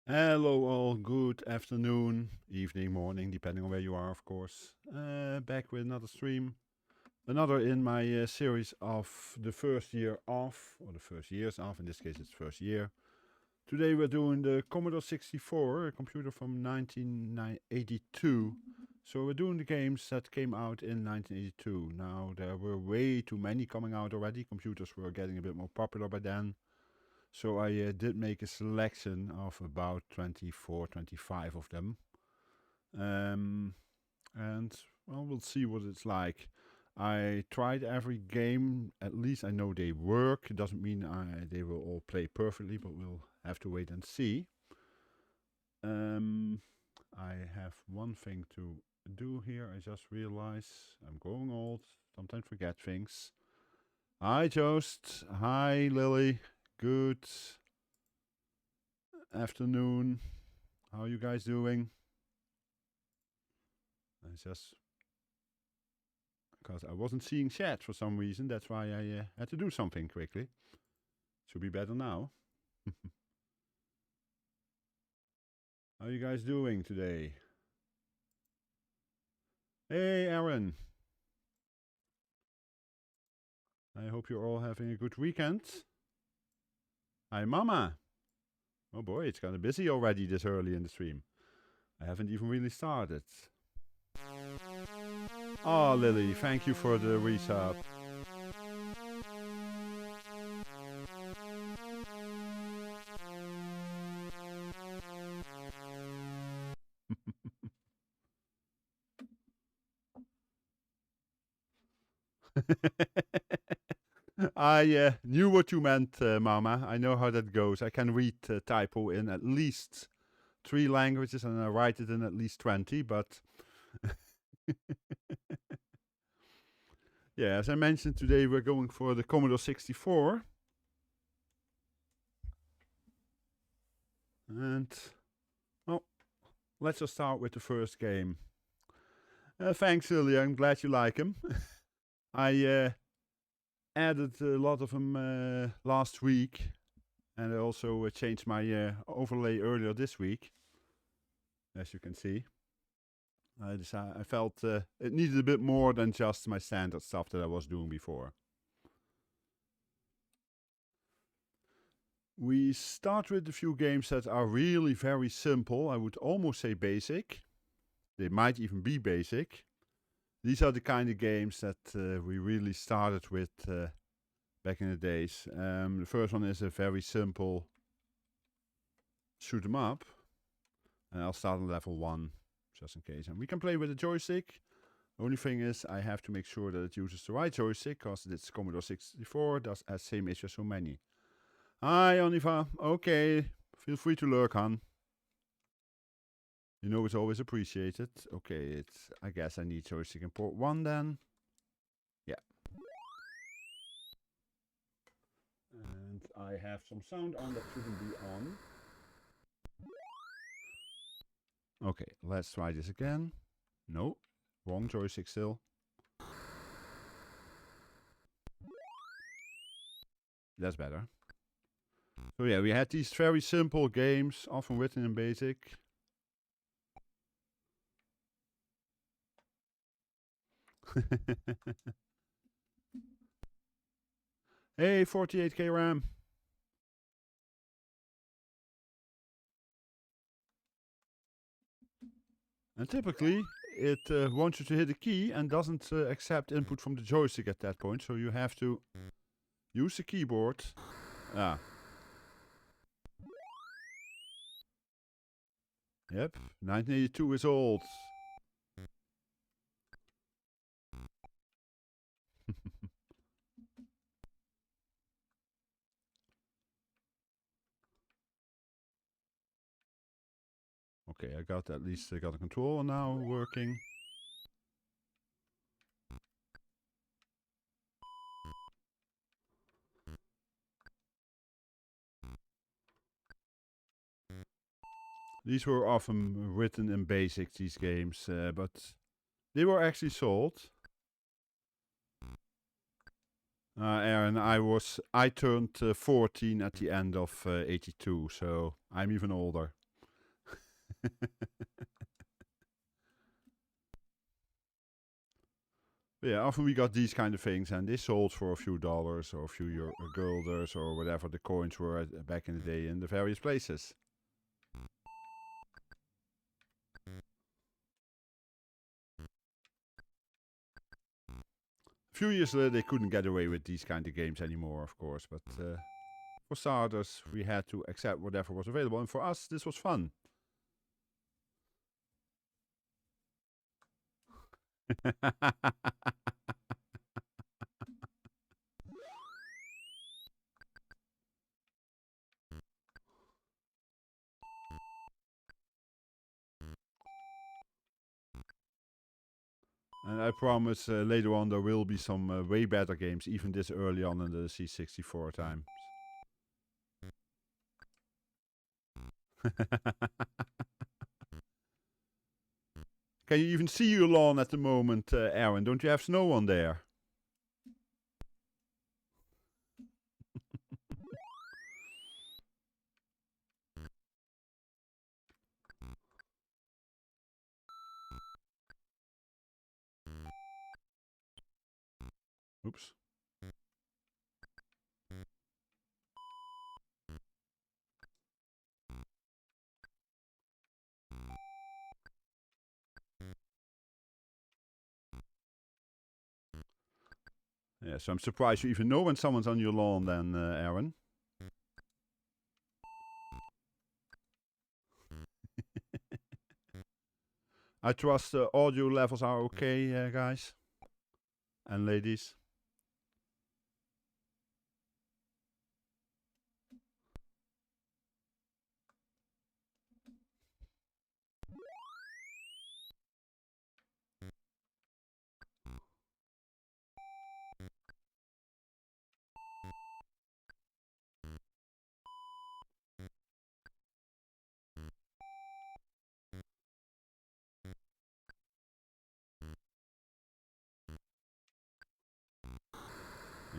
Hello all, good afternoon, evening, morning, depending on where you are, of course. Back with another stream. Another in my series of the first year off, or the first years off, in this case it's first year. Today we're doing the Commodore 64, a computer from 1982. So we're doing the games that came out in 1982. Now there were way too many coming out already. Computers were getting a bit more popular by then. So I did make a selection of about 24, 25 of them. And well, we'll see what it's like. I tried every game, at least I know they work. It doesn't mean they will all play perfectly, but we'll have to wait and see. I have one thing to do here. I just realized I'm growing old, sometimes forget things. Hi, Joost. Hi, Lily. Good afternoon. How are you guys doing? I just because I wasn't seeing chat for some reason. That's why I had to do something quickly. Should be better now. How are you guys doing today? Hey, Aaron. I hope you're all having a good weekend. Hi, Mama. Oh boy, it's kind of busy already this early in the stream. I haven't even really started. Oh, Lily, thank you for the resub. I knew what you meant, Mama. I know how that goes. I can read typo in at least 3 languages and I write it in at least 20, but yeah, as I mentioned today, we're going for the Commodore 64. And, well, let's just start with the first game. Thanks, Ilya. I'm glad you like him. I added a lot of them last week, and I also changed my overlay earlier this week, as you can see. I felt it needed a bit more than just my standard stuff that I was doing before. We start with a few games that are really very simple. I would almost say basic. They might even be basic. These are the kind of games that we really started with back in the days. The first one is a very simple shoot 'em up. And I'll start on level 1, just in case. And we can play with a joystick. Only thing is, I have to make sure that it uses the right joystick, because it's Commodore 64, does has same issue as so many. Hi, Oniva. Okay, feel free to lurk, hon. You know it's always appreciated. Okay, I guess I need joystick in port 1 then. Yeah. And I have some sound on that shouldn't be on. Okay, let's try this again. No, wrong joystick still. That's better. So yeah, we had these very simple games, often written in BASIC. Hey, 48K RAM. And typically, it wants you to hit a key and doesn't accept input from the joystick at that point. So you have to use the keyboard. Ah. Yep, 1982 is old. Okay, I got at least got a controller now working. These were often written in BASIC, these games, but they were actually sold. Aaron, I turned 14 at the end of 82, so I'm even older. Yeah, often we got these kind of things, and they sold for a few dollars or a few guilders or whatever the coins were back in the day in the various places. A few years later, they couldn't get away with these kind of games anymore, of course, but for starters, we had to accept whatever was available, and for us, this was fun. And I promise later on there will be some way better games, even this early on in the C64 times. Can you even see your lawn at the moment, Aaron? Don't you have snow on there? Oops. Yeah, so I'm surprised you even know when someone's on your lawn then, Aaron. I trust the audio levels are okay, guys and ladies.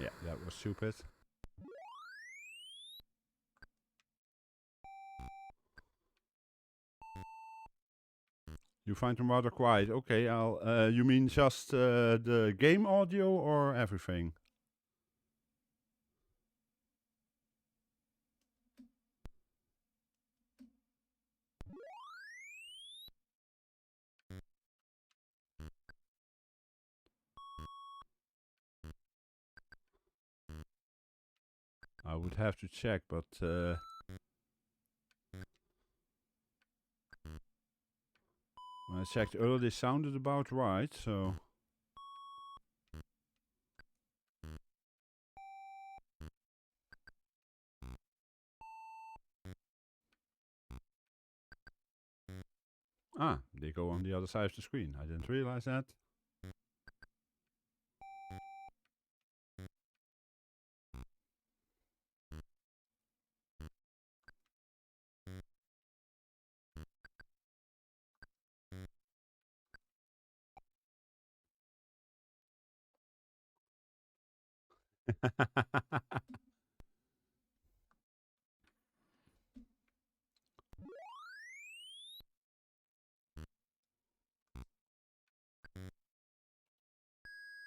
Yeah, that was stupid. You find them rather quiet. Okay, I'll. You mean just the game audio or everything? I would have to check, but when I checked earlier, they sounded about right. So. Ah, they go on the other side of the screen. I didn't realize that.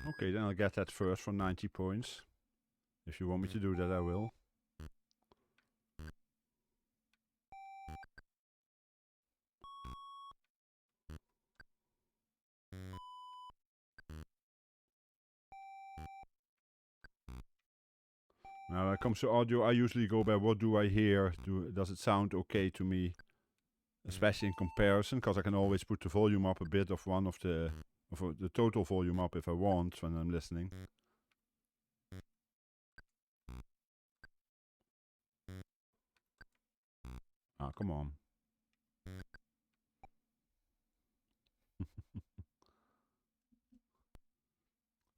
Okay, then I'll get that first for 90 points. If you want me to do that, I will. Now, when it comes to audio, I usually go by what do I hear? Does it sound okay to me? Especially in comparison, because I can always put the volume up a bit of one of the total volume up if I want when I'm listening. Ah, come on.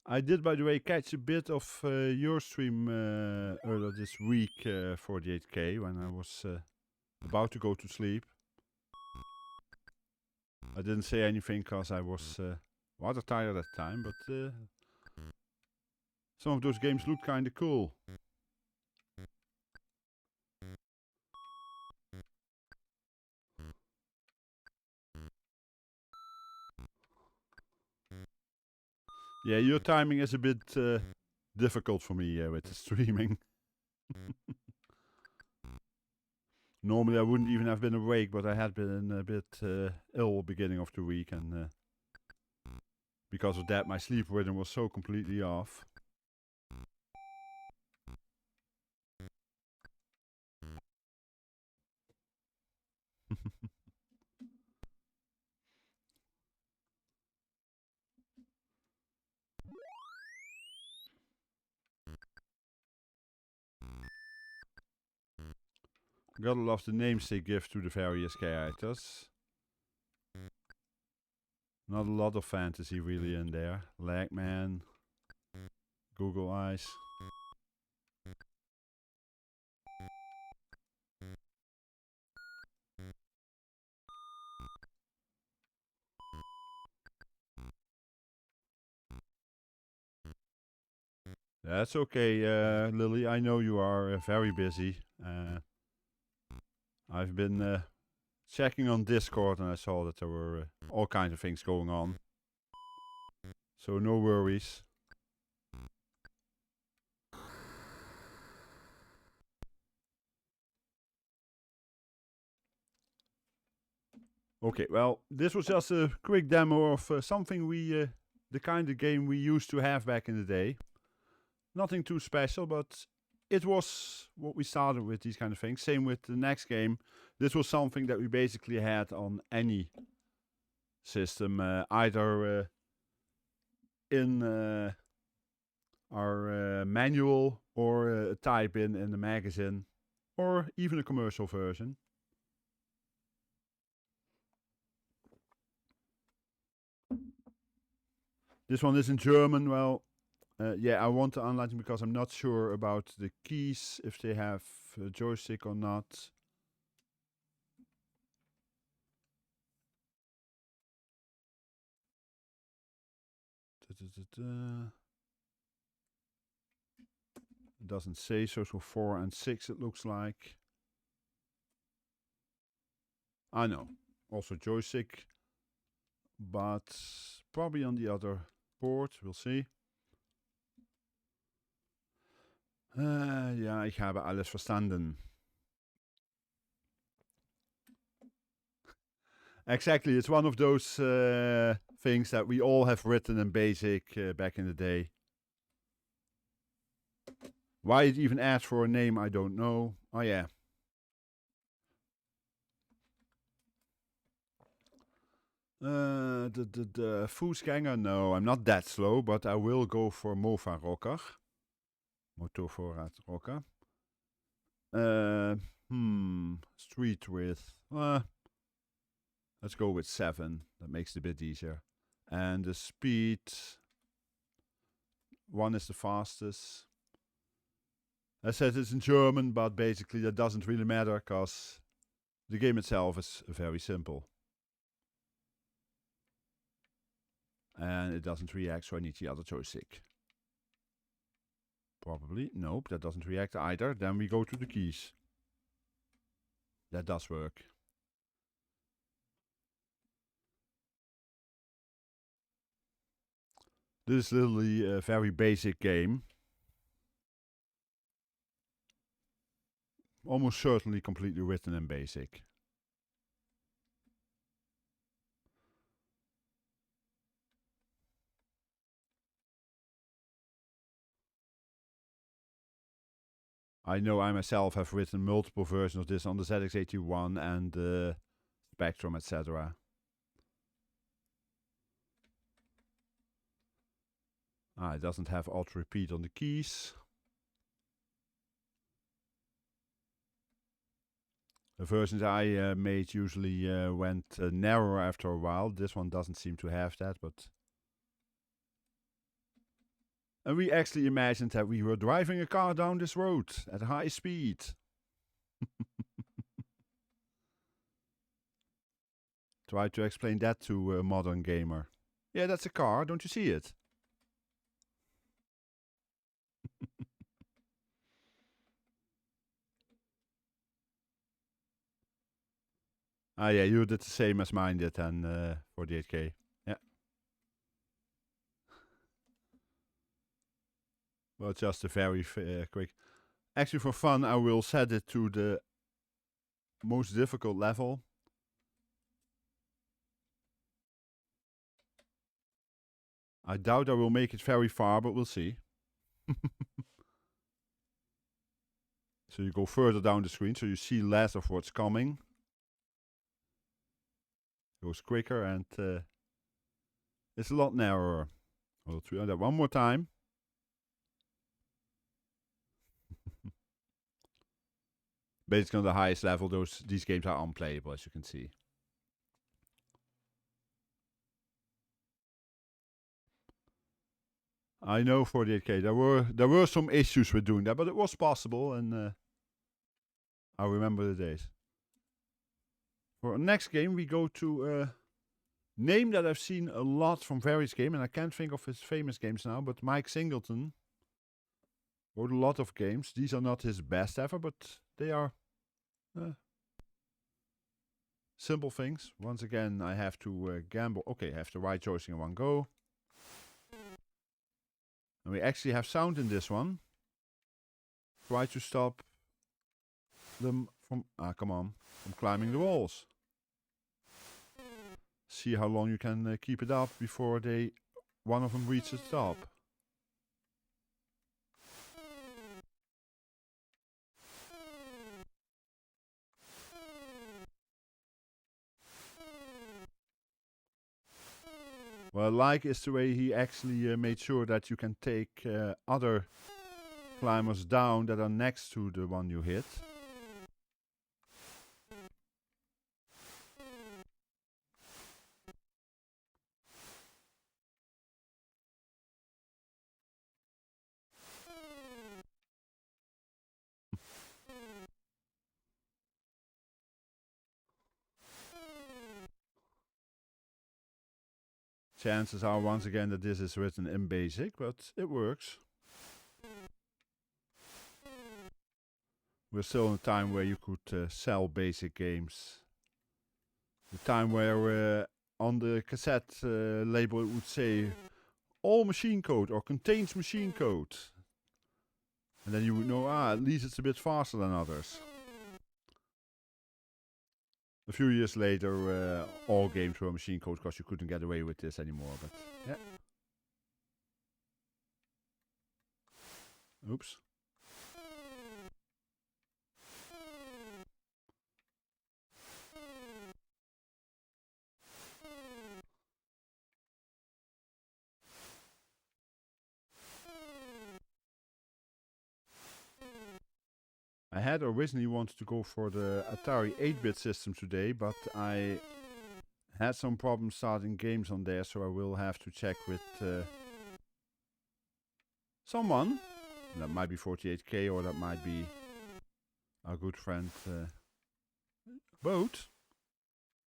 I did, by the way, catch a bit of your stream earlier this week, 48K, when I was about to go to sleep. I didn't say anything because I was rather tired at the time, but some of those games look kind of cool. Yeah, your timing is a bit difficult for me with the streaming. Normally I wouldn't even have been awake, but I had been a bit ill beginning of the week, and because of that my sleep rhythm was so completely off. Gotta love the names they give to the various characters. Not a lot of fantasy really in there. Lagman, Google Eyes. That's okay, Lily. I know you are very busy. I've been checking on Discord and I saw that there were all kinds of things going on. So no worries. Okay, well, this was just a quick demo of something the kind of game we used to have back in the day. Nothing too special, but it was what we started with, these kind of things. Same with the next game. This was something that we basically had on any system, either in our manual or a type in the magazine, or even a commercial version. This one is in German. Well, yeah, I want to unlight it because I'm not sure about the keys, if they have a joystick or not. It doesn't say so, so 4 and 6 it looks like. I know, also joystick, but probably on the other board, we'll see. Ja, ich habe alles verstanden. Exactly, it's one of those things that we all have written in BASIC back in the day. Why it even asked for a name, I don't know. Oh yeah. The Fußgänger, no, I'm not that slow, but I will go for Mova Rocker. Motorvorraad Rocker. Street width. Let's go with 7. That makes it a bit easier. And the speed. 1 is the fastest. I said it's in German, but basically that doesn't really matter because the game itself is very simple. And it doesn't react, so I need the other joystick. Probably. Nope, that doesn't react either. Then we go to the keys. That does work. This is literally a very basic game. Almost certainly completely written in BASIC. I know I myself have written multiple versions of this on the ZX81 and the Spectrum, etc. It doesn't have auto repeat on the keys. The versions I made usually went narrower after a while. This one doesn't seem to have that, but... And we actually imagined that we were driving a car down this road at high speed. Try to explain that to a modern gamer. Yeah, that's a car, don't you see it? Yeah, you did the same as mine did then for the 8K. Yeah. Well, just a very quick. Actually, for fun, I will set it to the most difficult level. I doubt I will make it very far, but we'll see. So you go further down the screen, so you see less of what's coming. Goes quicker, and it's a lot narrower. We'll try that one more time. Basically on the highest level, these games are unplayable, as you can see. I know 48K. There were some issues with doing that, but it was possible, and I remember the days. For our next game, we go to a name that I've seen a lot from various games, and I can't think of his famous games now, but Mike Singleton wrote a lot of games. These are not his best ever, but they are simple things. Once again, I have to gamble. Okay, I have the right choice in one go. And we actually have sound in this one. Try to stop them from, come on, from climbing the walls. See how long you can keep it up before one of them reaches the top. What I like is the way he actually made sure that you can take other climbers down that are next to the one you hit. Chances are once again that this is written in BASIC, but it works. We're still in a time where you could sell BASIC games. The time where on the cassette label it would say all machine code or contains machine code. And then you would know, at least it's a bit faster than others. A few years later, all games were machine code because you couldn't get away with this anymore. But yeah. Oops. I had originally wanted to go for the Atari 8-bit system today, but I had some problems starting games on there, so I will have to check with someone. That might be 48K, or that might be our good friend Boat,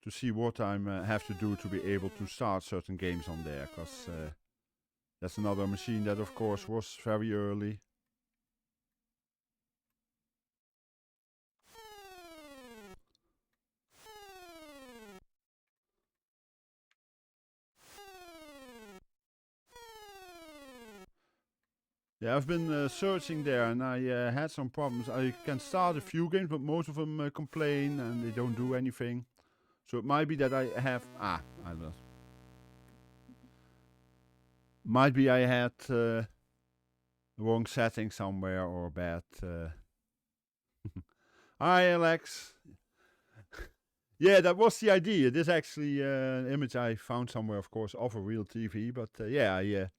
to see what I have to do to be able to start certain games on there, because that's another machine that of course was very early. Yeah, I've been searching there, and I had some problems. I can start a few games, but most of them complain and they don't do anything. So it might be that I have... I don't know. Might be I had the wrong setting somewhere or bad... Hi, Alex. Yeah, that was the idea. This actually an image I found somewhere, of course, of a real TV. But yeah, I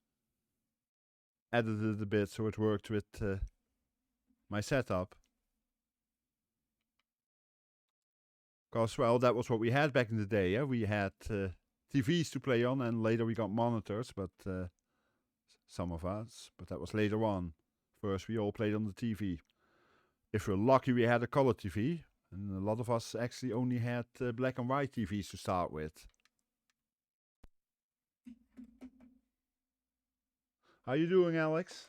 edited it a bit so it worked with my setup. Because, well, that was what we had back in the day. Yeah? We had TVs to play on, and later we got monitors, but some of us. But that was later on. First, we all played on the TV. If we're lucky, we had a color TV. And a lot of us actually only had black and white TVs to start with. How you doing, Alex?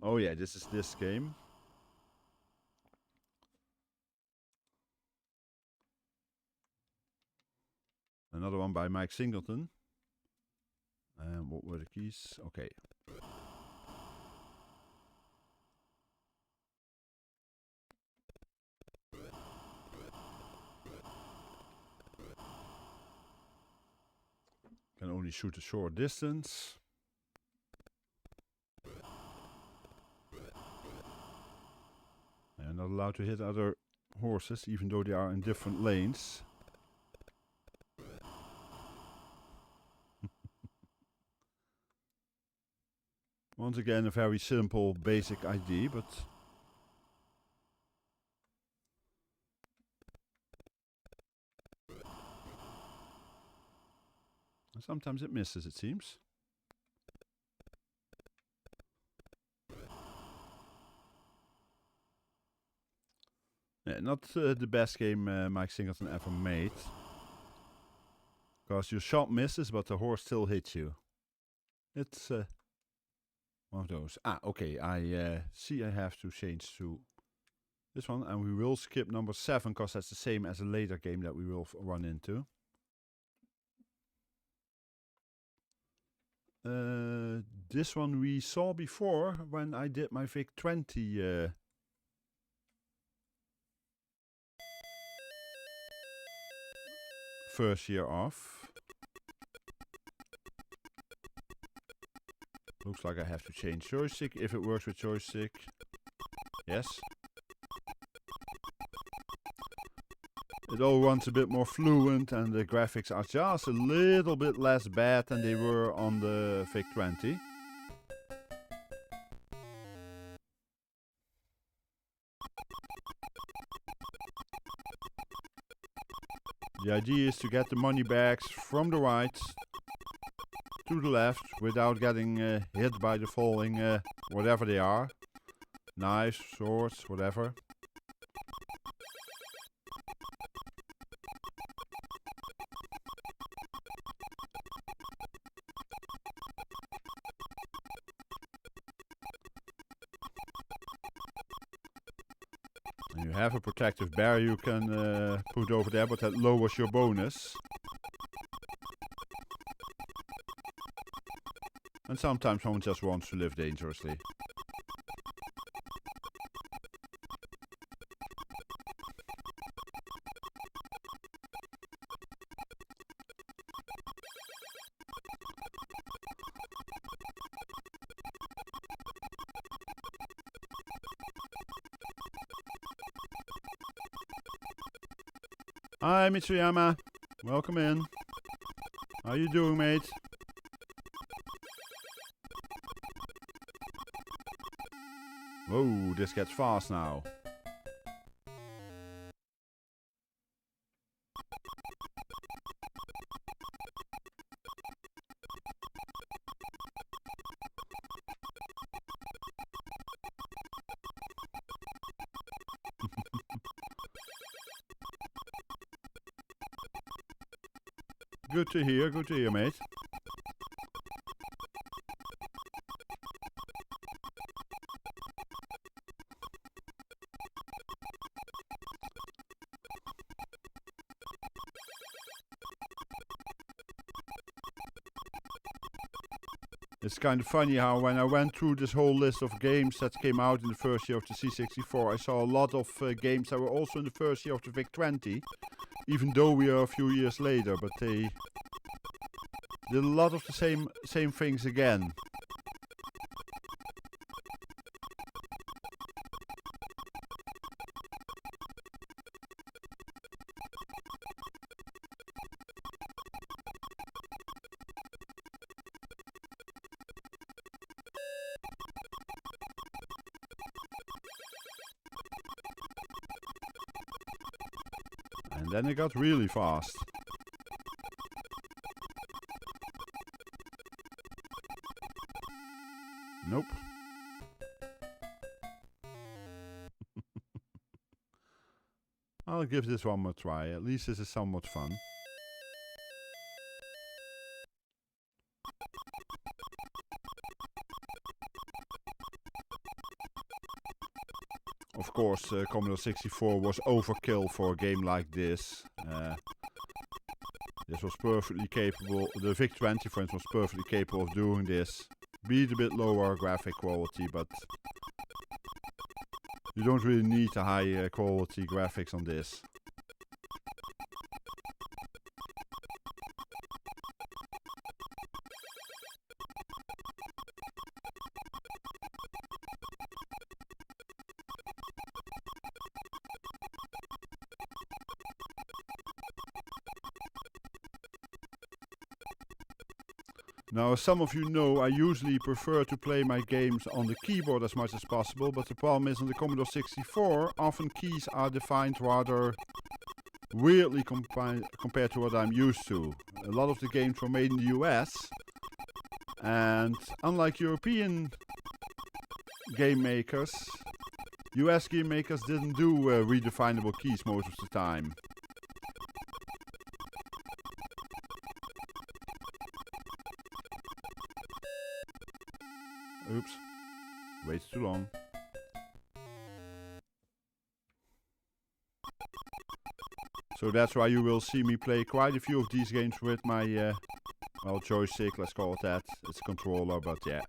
Oh yeah, this is this game. by Mike Singleton. And what were the keys? Okay. Can only shoot a short distance. And not allowed to hit other horses, even though they are in different lanes. Once again, a very simple, basic idea, but sometimes it misses, it seems. Yeah, not the best game Mike Singleton ever made. Because your shot misses, but the horse still hits you. It's one of those. Ah, okay, I see I have to change to this one. And we will skip number 7, because that's the same as a later game that we will run into. This one we saw before when I did my VIC-20 first year off. Looks like I have to change joystick if it works with joystick. Yes. It all runs a bit more fluent and the graphics are just a little bit less bad than they were on the VIC-20. The idea is to get the money bags from the right to the left without getting hit by the falling whatever they are. Knives, swords, whatever. You have a protective barrier you can put over there, but that lowers your bonus. And sometimes one just wants to live dangerously. Hi Mitsuyama, welcome in. How you doing, mate? Whoa, this gets fast now. Good to hear, mate. It's kind of funny how when I went through this whole list of games that came out in the first year of the C64, I saw a lot of games that were also in the first year of the VIC-20, even though we are a few years later, but they did a lot of the same things again. And then it got really fast. Nope. I'll give this one more try. At least this is somewhat fun. Of course, Commodore 64 was overkill for a game like this. This was perfectly capable, the VIC-20 for instance was perfectly capable of doing this. Be it a bit lower graphic quality, but you don't really need a high quality graphics on this. Now, as some of you know, I usually prefer to play my games on the keyboard as much as possible, but the problem is on the Commodore 64, often keys are defined rather weirdly compared to what I'm used to. A lot of the games were made in the US, and unlike European game makers, US game makers didn't do redefinable keys most of the time. Oops, wait too long. So that's why you will see me play quite a few of these games with my, well, joystick, let's call it that. It's a controller, but yeah.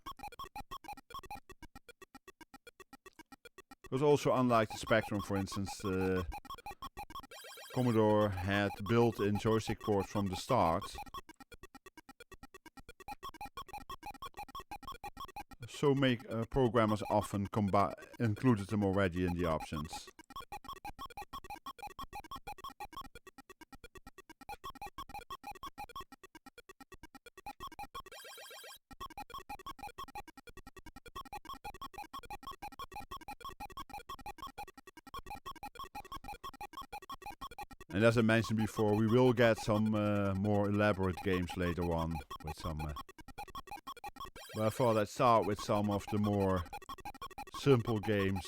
Because also, unlike the Spectrum, for instance, Commodore had built-in joystick ports from the start. So programmers often included them already in the options. And as I mentioned before, we will get some more elaborate games later on with some. But I thought I'd start with some of the more simple games.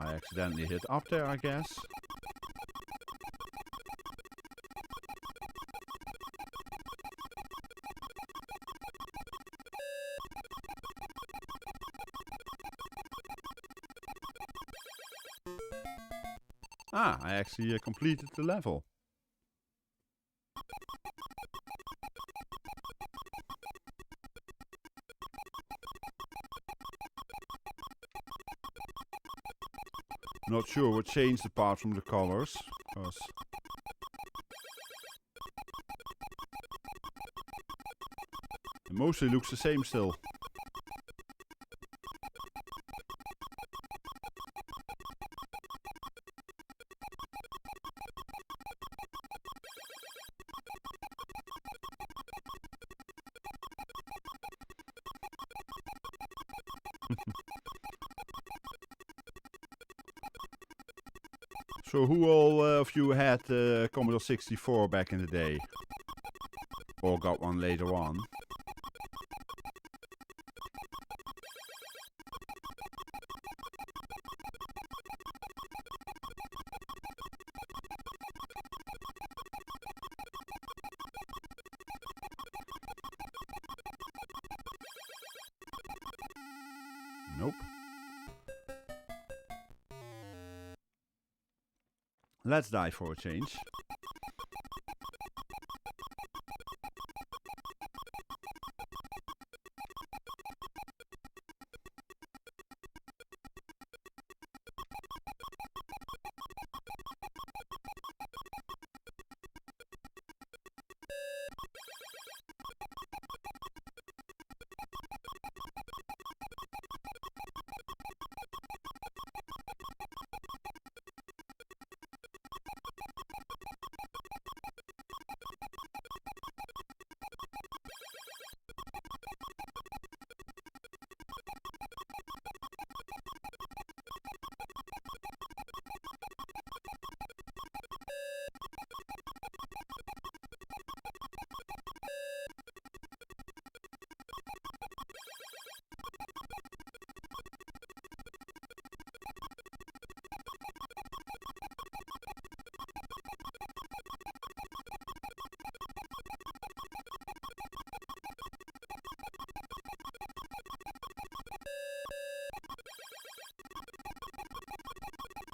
I accidentally hit up there, I guess. Ah, I actually completed the level. Not sure what changed apart from the colors, because it mostly looks the same still. So who all of you had Commodore 64 back in the day? Or got one later on? Nope. Let's die for a change.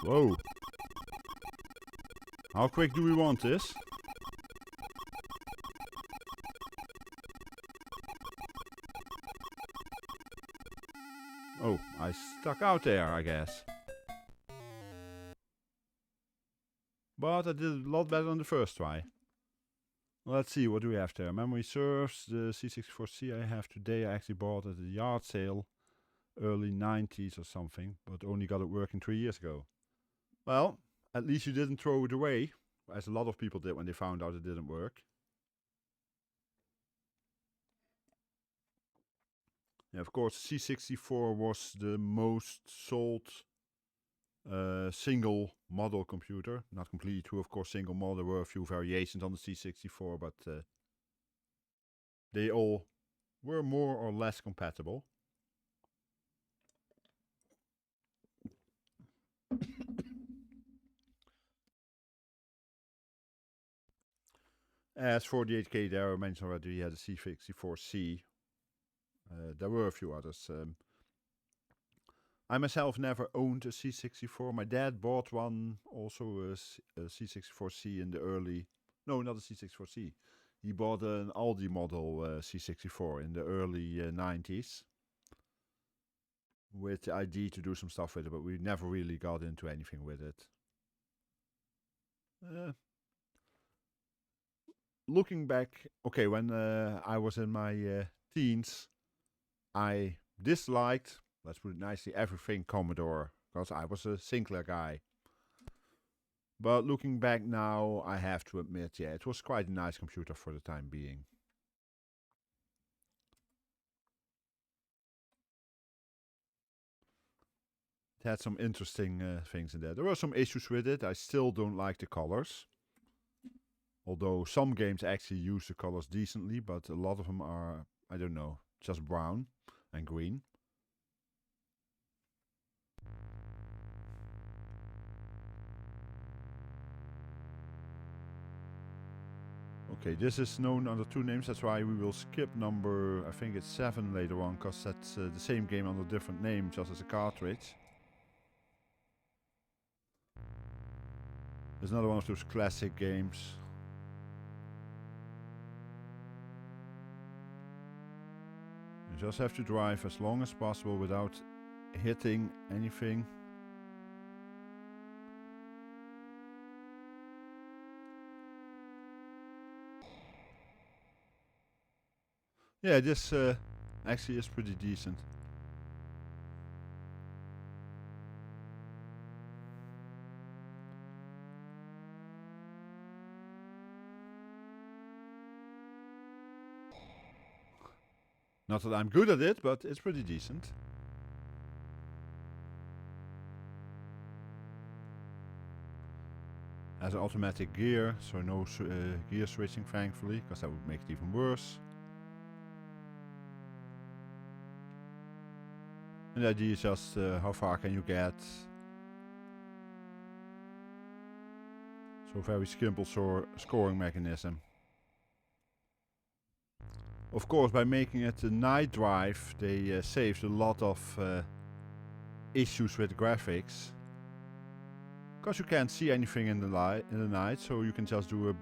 Whoa. How quick do we want this? Oh, I stuck out there, I guess. But I did a lot better on the first try. Let's see, what do we have there? Memory serves, the C64C I have today I actually bought at a yard sale. Early 90s or something, but only got it working 3 years ago. Well, at least you didn't throw it away, as a lot of people did when they found out it didn't work. Yeah, of course, C64 was the most sold single model computer. Not completely true, of course, single model. There were a few variations on the C64, but they all were more or less compatible. As for the 8K there, I mentioned already, you had the C64C. There were a few others. I myself never owned a C64. My dad bought one, also a C64C in the early... No, not a C64C. He bought an Aldi model C64 in the early 90s. With the idea to do some stuff with it, but we never really got into anything with it. Looking back, okay, when I was in my teens, I disliked, let's put it nicely, everything Commodore, because I was a Sinclair guy. But looking back now, I have to admit, yeah, it was quite a nice computer for the time being. It had some interesting things in there. There were some issues with it. I still don't like the colors. Although some games actually use the colors decently, but a lot of them are, I don't know, just brown and green. Okay, this is known under 2 names, that's why we will skip number, I think it's 7 later on, because that's the same game under different name, just as a cartridge. There's another one of those classic games. You just have to drive as long as possible without hitting anything. Yeah, this actually is pretty decent. Not that I'm good at it, but it's pretty decent. Has an automatic gear, so no gear switching, thankfully, because that would make it even worse. And the idea is just how far can you get. So very simple scoring mechanism. Of course, by making it a night drive, they saved a lot of issues with graphics. Because you can't see anything in the night, so you can just do a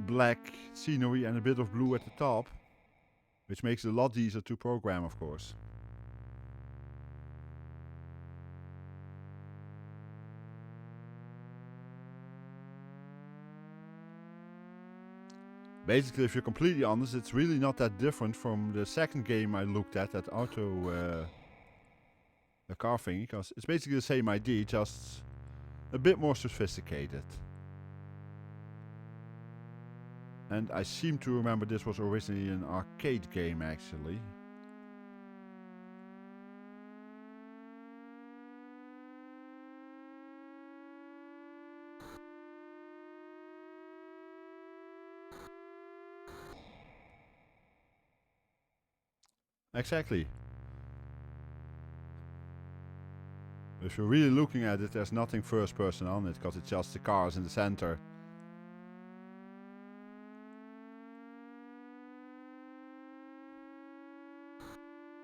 black scenery and a bit of blue at the top, which makes it a lot easier to program, of course. Basically, if you're completely honest, it's really not that different from the second game I looked at, that the car thingy, because it's basically the same idea, just a bit more sophisticated. And I seem to remember this was originally an arcade game, actually. Exactly. If you're really looking at it, there's nothing first person on it, because it's just the cars in the center.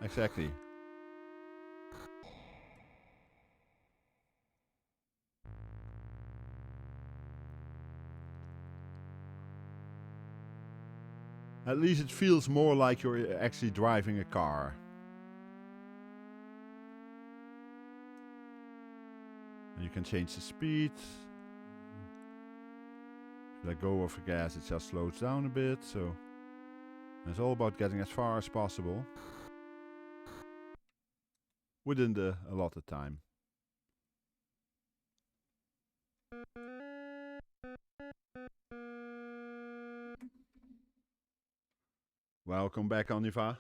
Exactly. At least it feels more like you're actually driving a car. And you can change the speed. If you let go of the gas, it just slows down a bit. So it's all about getting as far as possible within the allotted time. Welcome back, Aniva.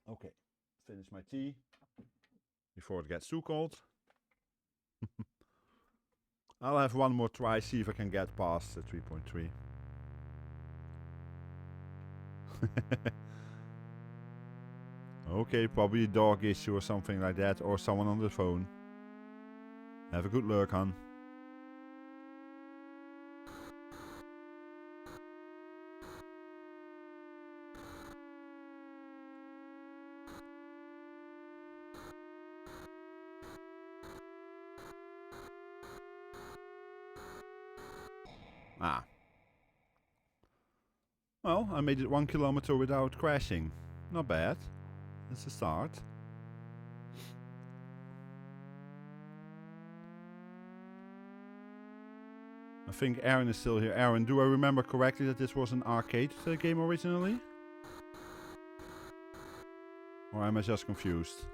Okay, finish my tea before it gets too cold. I'll have one more try, see if I can get past the 3.3. Okay, probably a dog issue or something like that, or someone on the phone. Have a good lurk, hon. Ah. Well, I made it 1 kilometer without crashing. Not bad. That's a start. I think Aaron is still here. Aaron, do I remember correctly that this was an arcade game originally? Or am I just confused?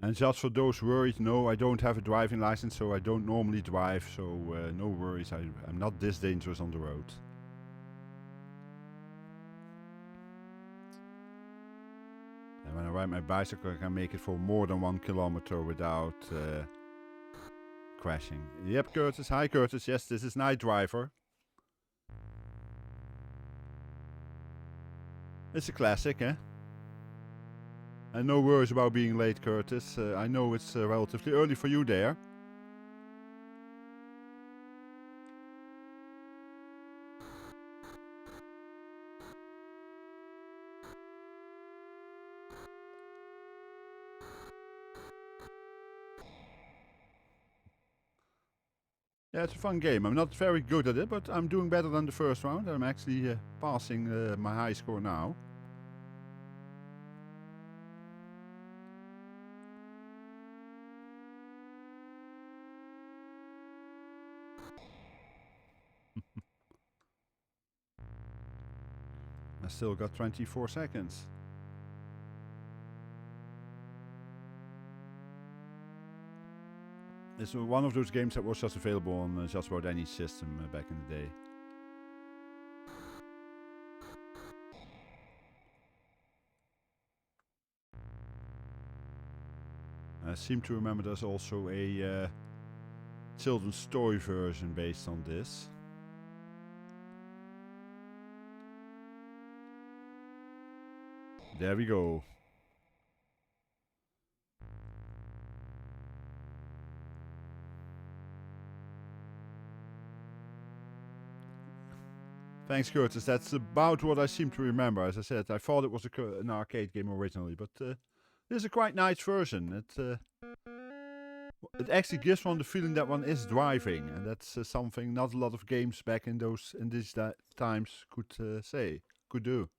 And just for those worried, no, I don't have a driving license, so I don't normally drive, so no worries, I'm not this dangerous on the road. And when I ride my bicycle, I can make it for more than 1 kilometer without crashing. Yep, Curtis. Hi, Curtis. Yes, this is Night Driver. It's a classic, eh? And no worries about being late, Curtis. I know it's relatively early for you there. Yeah, it's a fun game. I'm not very good at it, but I'm doing better than the first round. I'm actually passing my high score now. I still got 24 seconds. It's one of those games that was just available on just about any system back in the day. I seem to remember there's also a children's toy version based on this. There we go. Thanks, Curtis. That's about what I seem to remember. As I said, I thought it was an arcade game originally, but this is a quite nice version. It actually gives one the feeling that one is driving, and that's something not a lot of games back in these times could do.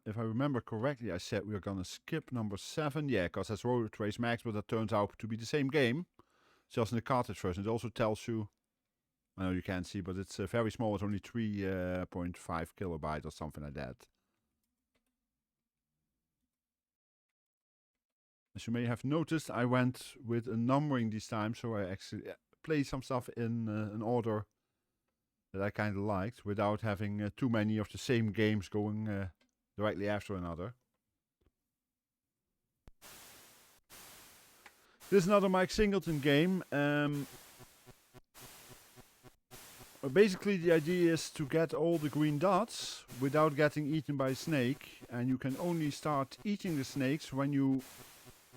If I remember correctly, I said we are gonna skip number 7. Yeah, because that's Road Race Max, but that turns out to be the same game, just in the cartridge version. It also tells you, I know you can't see, but it's very small. It's only 3.5 kilobytes or something like that. As you may have noticed, I went with a numbering this time, so I actually played some stuff in an order that I kind of liked, without having too many of the same games going directly after another. This is another Mike Singleton game. Basically the idea is to get all the green dots without getting eaten by a snake, and you can only start eating the snakes when you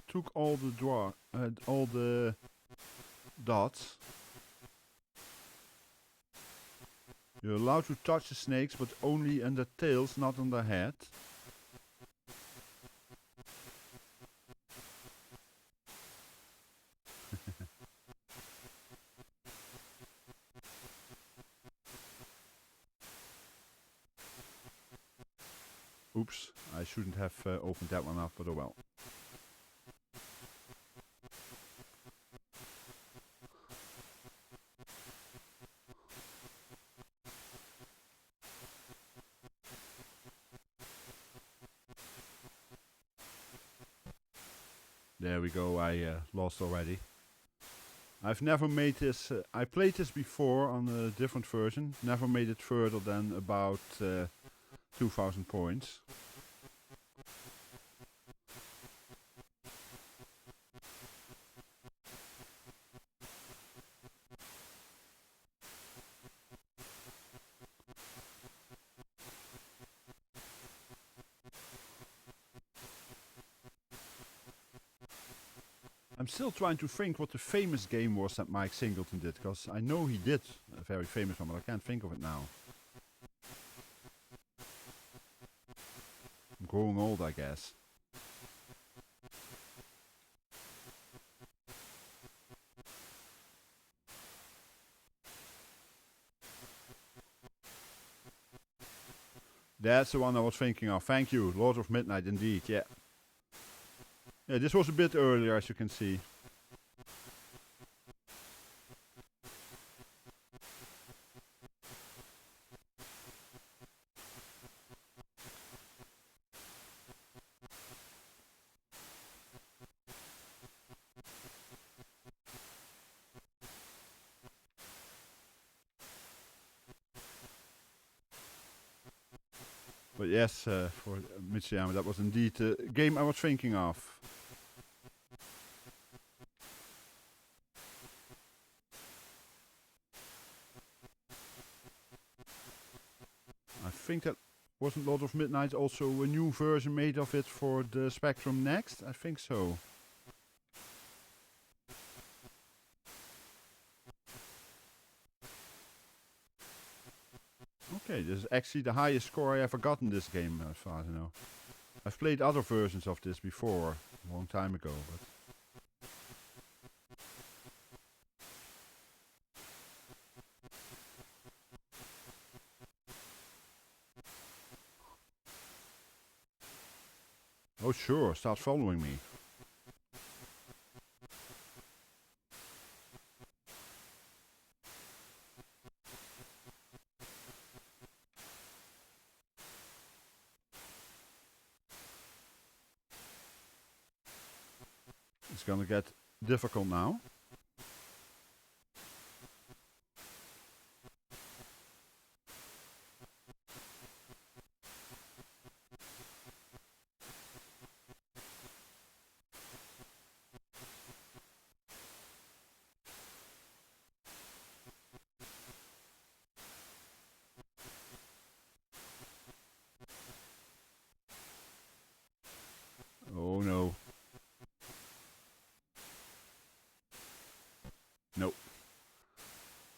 took all the dots. You're allowed to touch the snakes, but only on their tails, not on their head. Oops, I shouldn't have opened that one up, but oh well. There we go, I lost already. I've never made this, I played this before on a different version, never made it further than about 2000 points. I'm still trying to think what the famous game was that Mike Singleton did, because I know he did a very famous one, but I can't think of it now. I'm growing old, I guess. That's the one I was thinking of. Thank you, Lord of Midnight, indeed, yeah. Yeah, this was a bit earlier, as you can see. But yes, for MiSTer, that was indeed the game I was thinking of. I think that wasn't Lord of Midnight also a new version made of it for the Spectrum Next? I think so. Okay, this is actually the highest score I ever got in this game, as far as I know. I've played other versions of this before, a long time ago, but... Oh sure, start following me. It's gonna get difficult now. Oh no. Nope.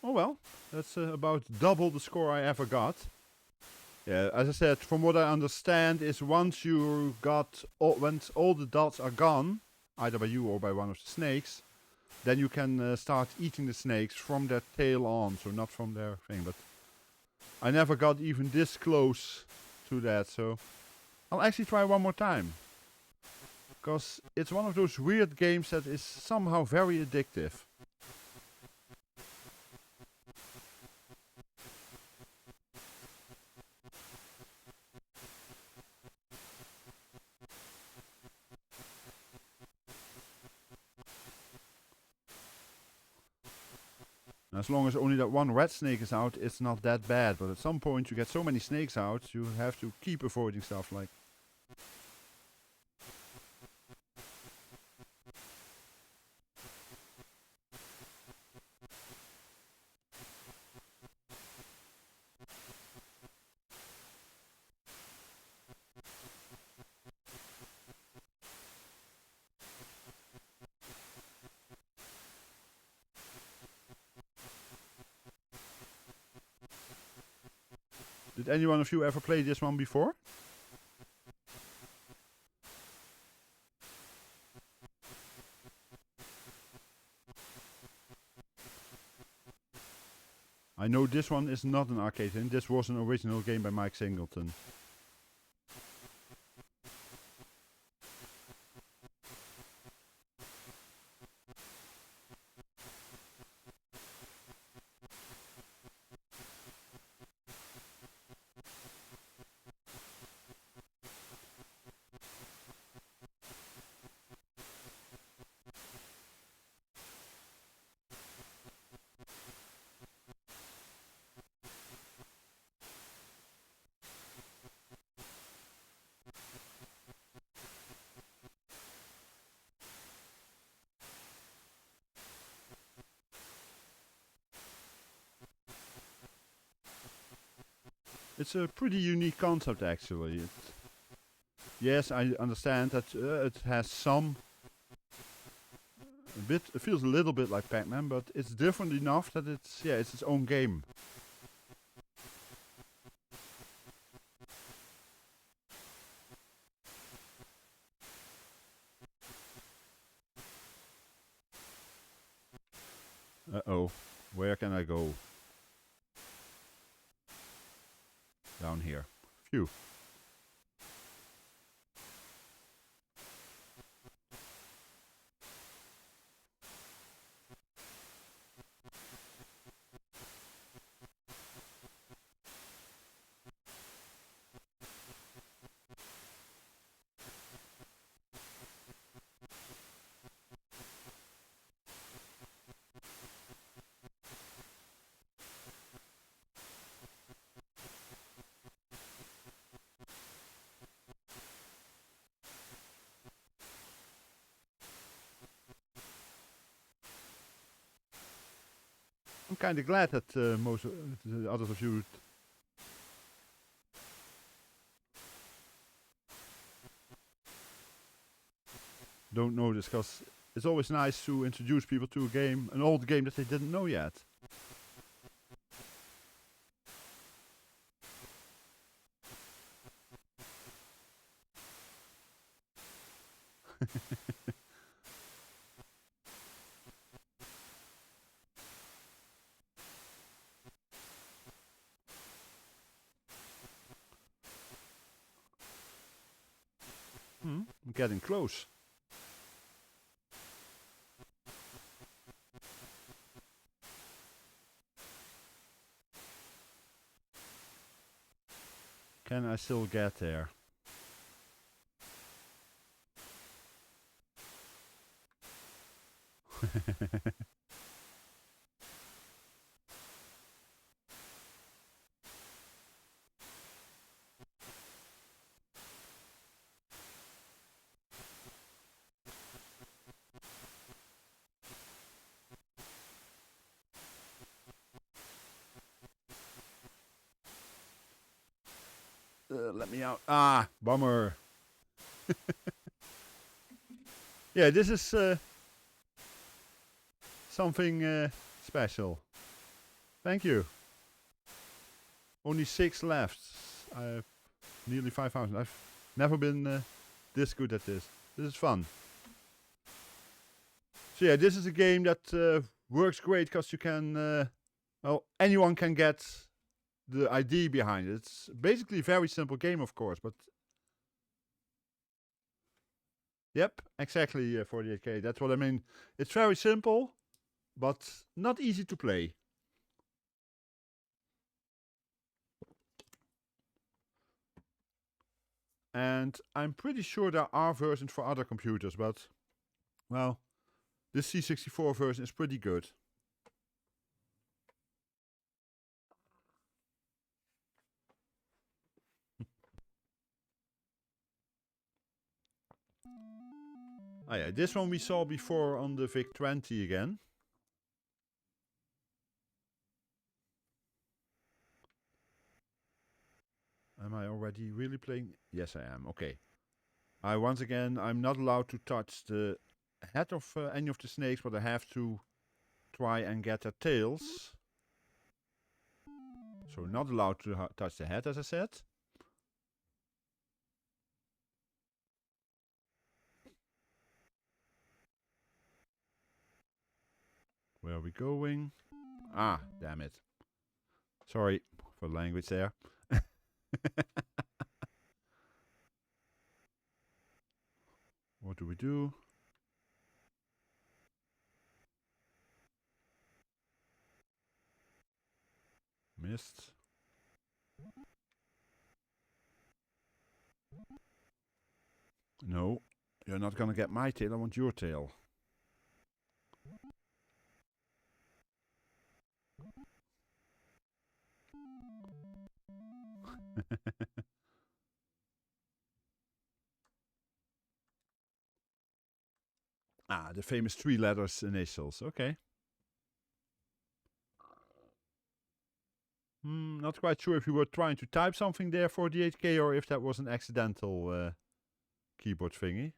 Oh well, that's about double the score I ever got. Yeah, as I said, from what I understand is once you got, once all the dots are gone, either by you or by one of the snakes, then you can start eating the snakes from their tail on, so not from their thing, but I never got even this close to that, so I'll actually try one more time. Because it's one of those weird games that is somehow very addictive. As long as only that one red snake is out, it's not that bad. But at some point you get so many snakes out, you have to keep avoiding stuff like... Did any one of you ever play this one before? I know this one is not an arcade game. This was an original game by Mike Singleton. It's a pretty unique concept actually. Yes, I understand that it has some... it feels a little bit like Pac-Man, but it's different enough that it's its own game. Uh-oh, where can I go? Down here. Phew. I'm kind of glad that most of the others of you don't know this, because it's always nice to introduce people to a game, an old game that they didn't know yet. I'm getting close. Can I still get there? Let me out. Ah, bummer. Yeah, this is something special. Thank you. Only 6 left. I have nearly 5,000. I've never been this good at this. This is fun. So yeah, this is a game that works great because you can, well, anyone can get the idea behind it. It's basically a very simple game, of course, but yep, exactly 48K. That's what I mean. It's very simple, but not easy to play. And I'm pretty sure there are versions for other computers, but, well, this C64 version is pretty good. Oh yeah, this one we saw before on the VIC-20 again. Am I already really playing? Yes, I am. Okay. Once again, I'm not allowed to touch the head of any of the snakes, but I have to try and get their tails. So not allowed to touch the head, as I said. Where are we going? Ah, damn it. Sorry for the language there. What do we do? Missed. No, you're not gonna get my tail, I want your tail. Ah, the famous 3 letters initials, okay. Not quite sure if you were trying to type something there for the 8K or if that was an accidental keyboard thingy.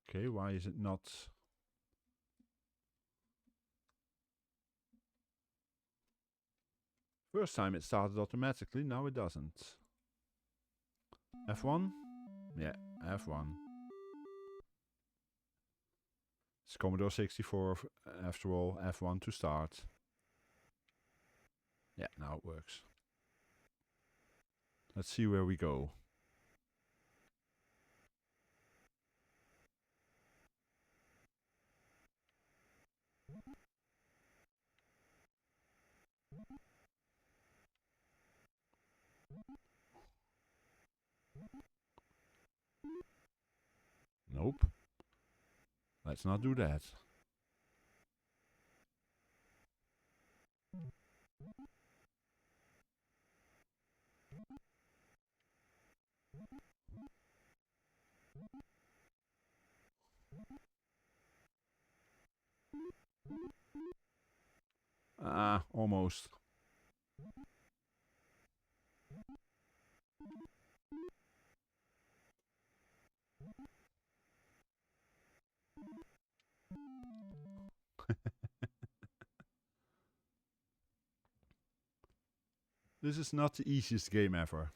Okay, why is it not? First time it started automatically, now it doesn't. F1? Yeah, F1. It's Commodore 64 after all, F1 to start. Yeah, now it works. Let's see where we go. Nope. Let's not do that. Ah, almost. This is not the easiest game ever.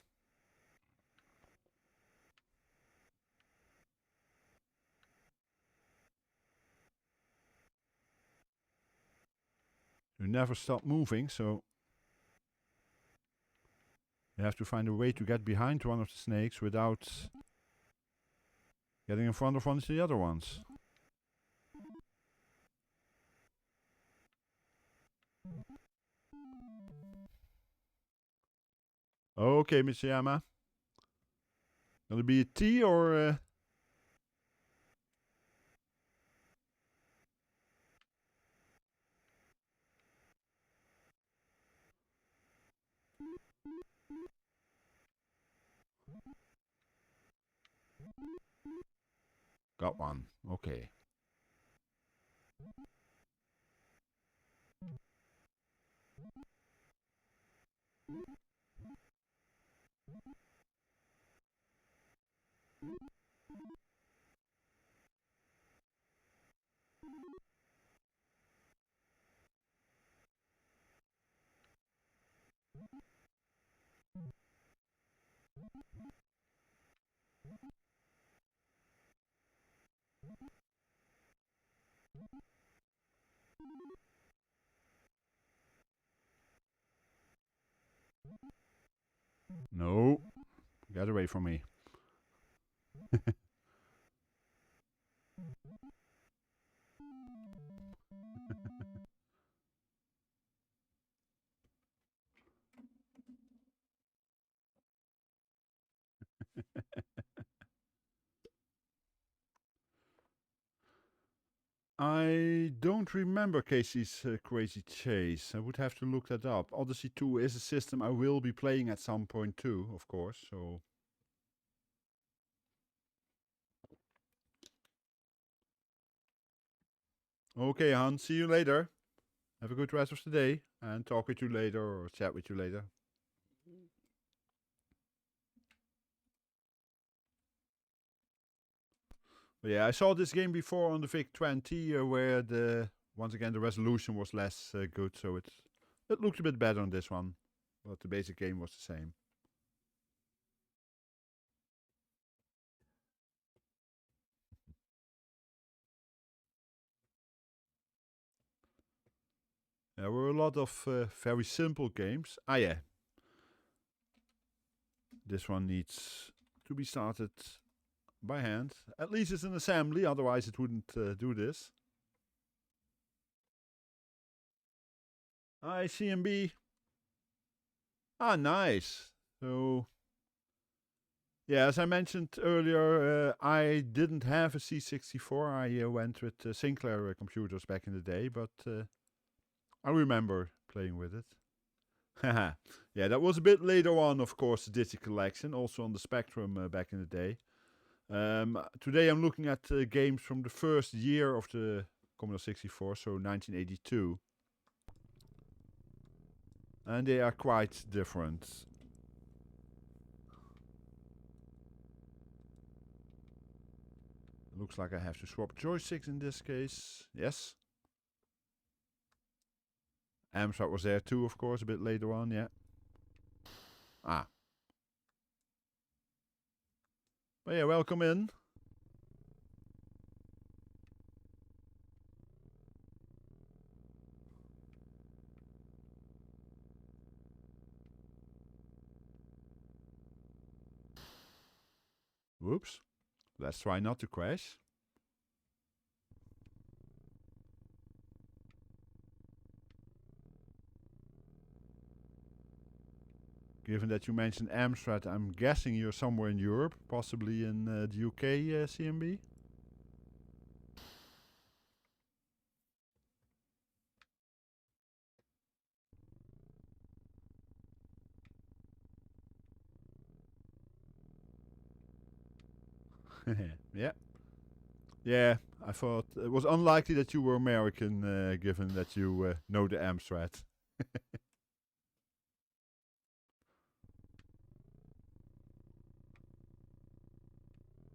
You never stop moving, so you have to find a way to get behind one of the snakes without getting in front of one of the other ones. Okay, Mitsuyama. Gonna be a T or got one. Okay. No. Get away from me. I don't remember Casey's Crazy Chase. I would have to look that up. Odyssey 2 is a system I will be playing at some point too, of course. So. Okay, Han. See you later. Have a good rest of the day and talk with you later or chat with you later. But yeah, I saw this game before on the VIC-20 where once again the resolution was less good, so it looked a bit better on this one, but the basic game was the same. There were a lot of very simple games. Ah yeah, this one needs to be started by hand. At least it's an assembly, otherwise it wouldn't do this. Hi, CMB. Ah, nice. So, yeah, as I mentioned earlier, I didn't have a C64. I went with Sinclair computers back in the day, but I remember playing with it. Yeah, that was a bit later on, of course, the Digi Collection, also on the Spectrum back in the day. Today I'm looking at games from the first year of the Commodore 64, so 1982. And they are quite different. Looks like I have to swap joysticks in this case. Yes. Amstrad was there too, of course, a bit later on, yeah. Ah. But yeah, welcome in. Whoops. Let's try not to crash. Given that you mentioned Amstrad, I'm guessing you're somewhere in Europe, possibly in the UK, CMB? Yeah. Yeah, I thought it was unlikely that you were American, given that you know the Amstrad.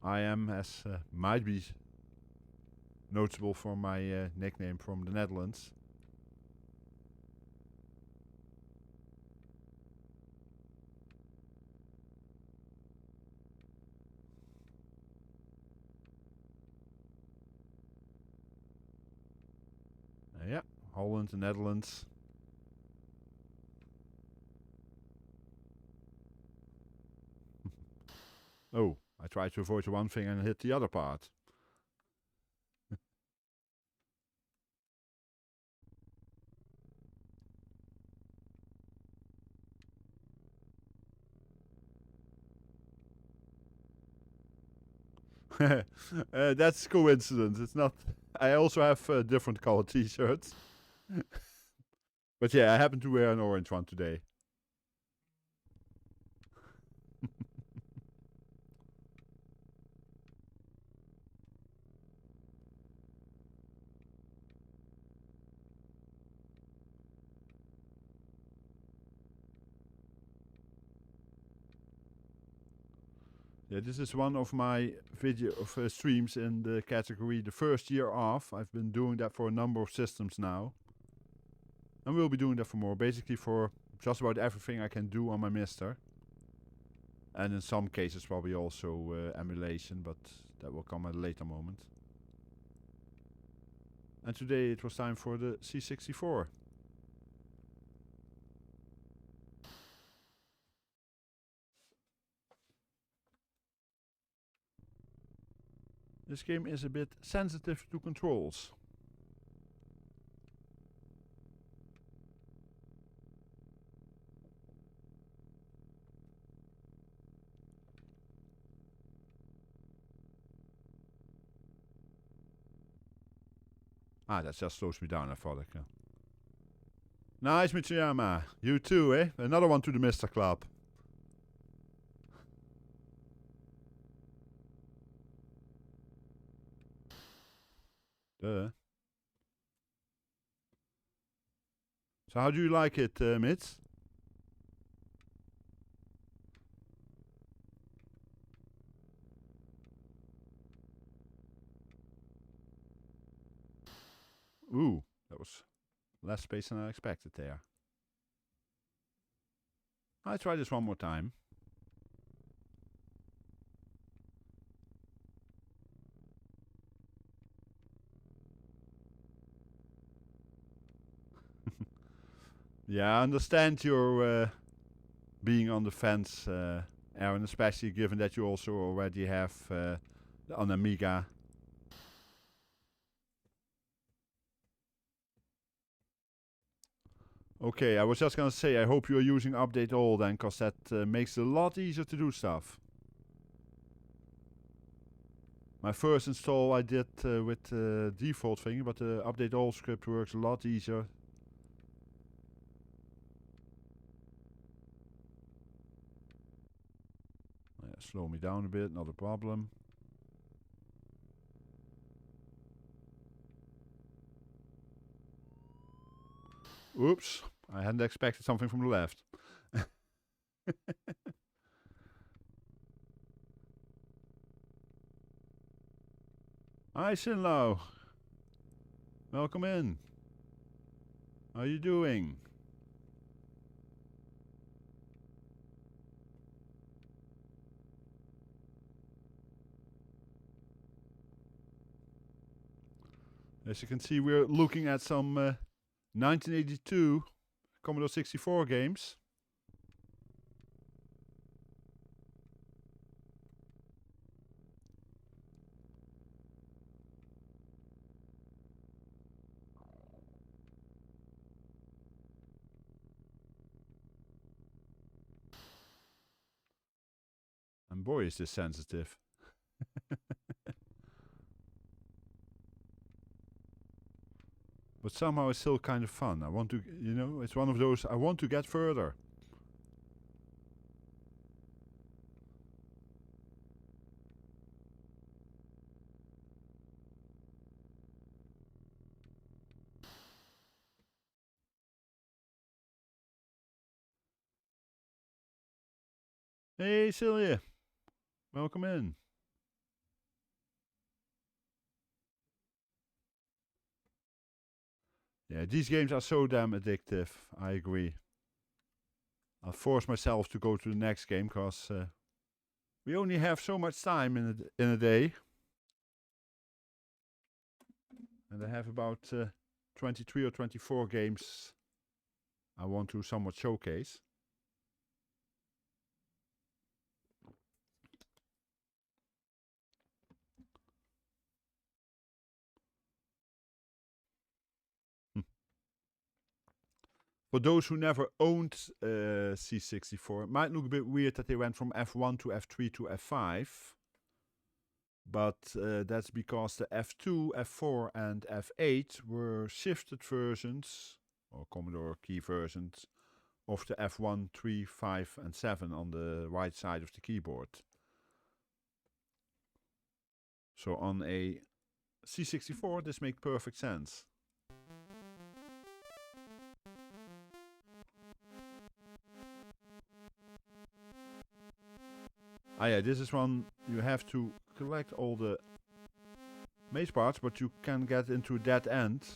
I am, as might be notable for my nickname from the Netherlands. Yeah, Holland, the Netherlands. Oh, I tried to avoid one thing and hit the other part. That's coincidence. It's not. I also have different color T-shirts. But yeah, I happen to wear an orange one today. Yeah, this is one of my video of streams in the category the first year off. I've been doing that for a number of systems now. And we'll be doing that for more. Basically for just about everything I can do on my MiSTer. And in some cases probably also emulation, but that will come at a later moment. And today it was time for the C64. This game is a bit sensitive to controls. Ah, that just slows me down, I thought I could. Nice, Michiyama. You too, eh? Another one to the MiSTer Club. Duh. So how do you like it, Mitz? Ooh, that was less space than I expected there. I'll try this one more time. Yeah, I understand your being on the fence, Aaron, especially given that you also already have an Amiga. Okay, I was just gonna say, I hope you're using Update All then, because that makes it a lot easier to do stuff. My first install I did with the default thing, but the Update All script works a lot easier. Yeah, slow me down a bit, not a problem. Oops, I hadn't expected something from the left. Hi, Sinlo. Welcome in. How are you doing? As you can see, we're looking at some 1982 Commodore 64 games. And boy, is this sensitive. But somehow it's still kind of fun. I want to, you know, it's one of those, I want to get further. Hey, Celia. Welcome in. Yeah, these games are so damn addictive. I agree. I'll force myself to go to the next game because we only have so much time in a day. And I have about 23 or 24 games I want to somewhat showcase. For those who never owned C64, it might look a bit weird that they went from F1 to F3 to F5. But that's because the F2, F4 and F8 were shifted versions, or Commodore key versions, of the F1, 3, 5 and 7 on the right side of the keyboard. So on a C64 this makes perfect sense. Ah yeah, this is one you have to collect all the maze parts, but you can get into a dead end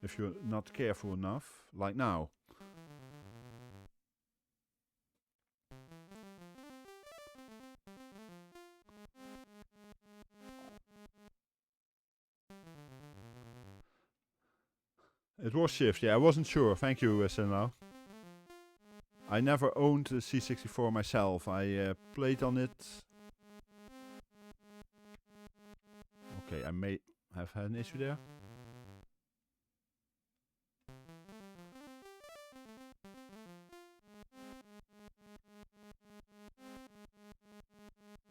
if you're not careful enough, like now. It was shift, yeah, I wasn't sure. Thank you, Senlau. I never owned a C64 myself. I played on it. Okay, I may have had an issue there.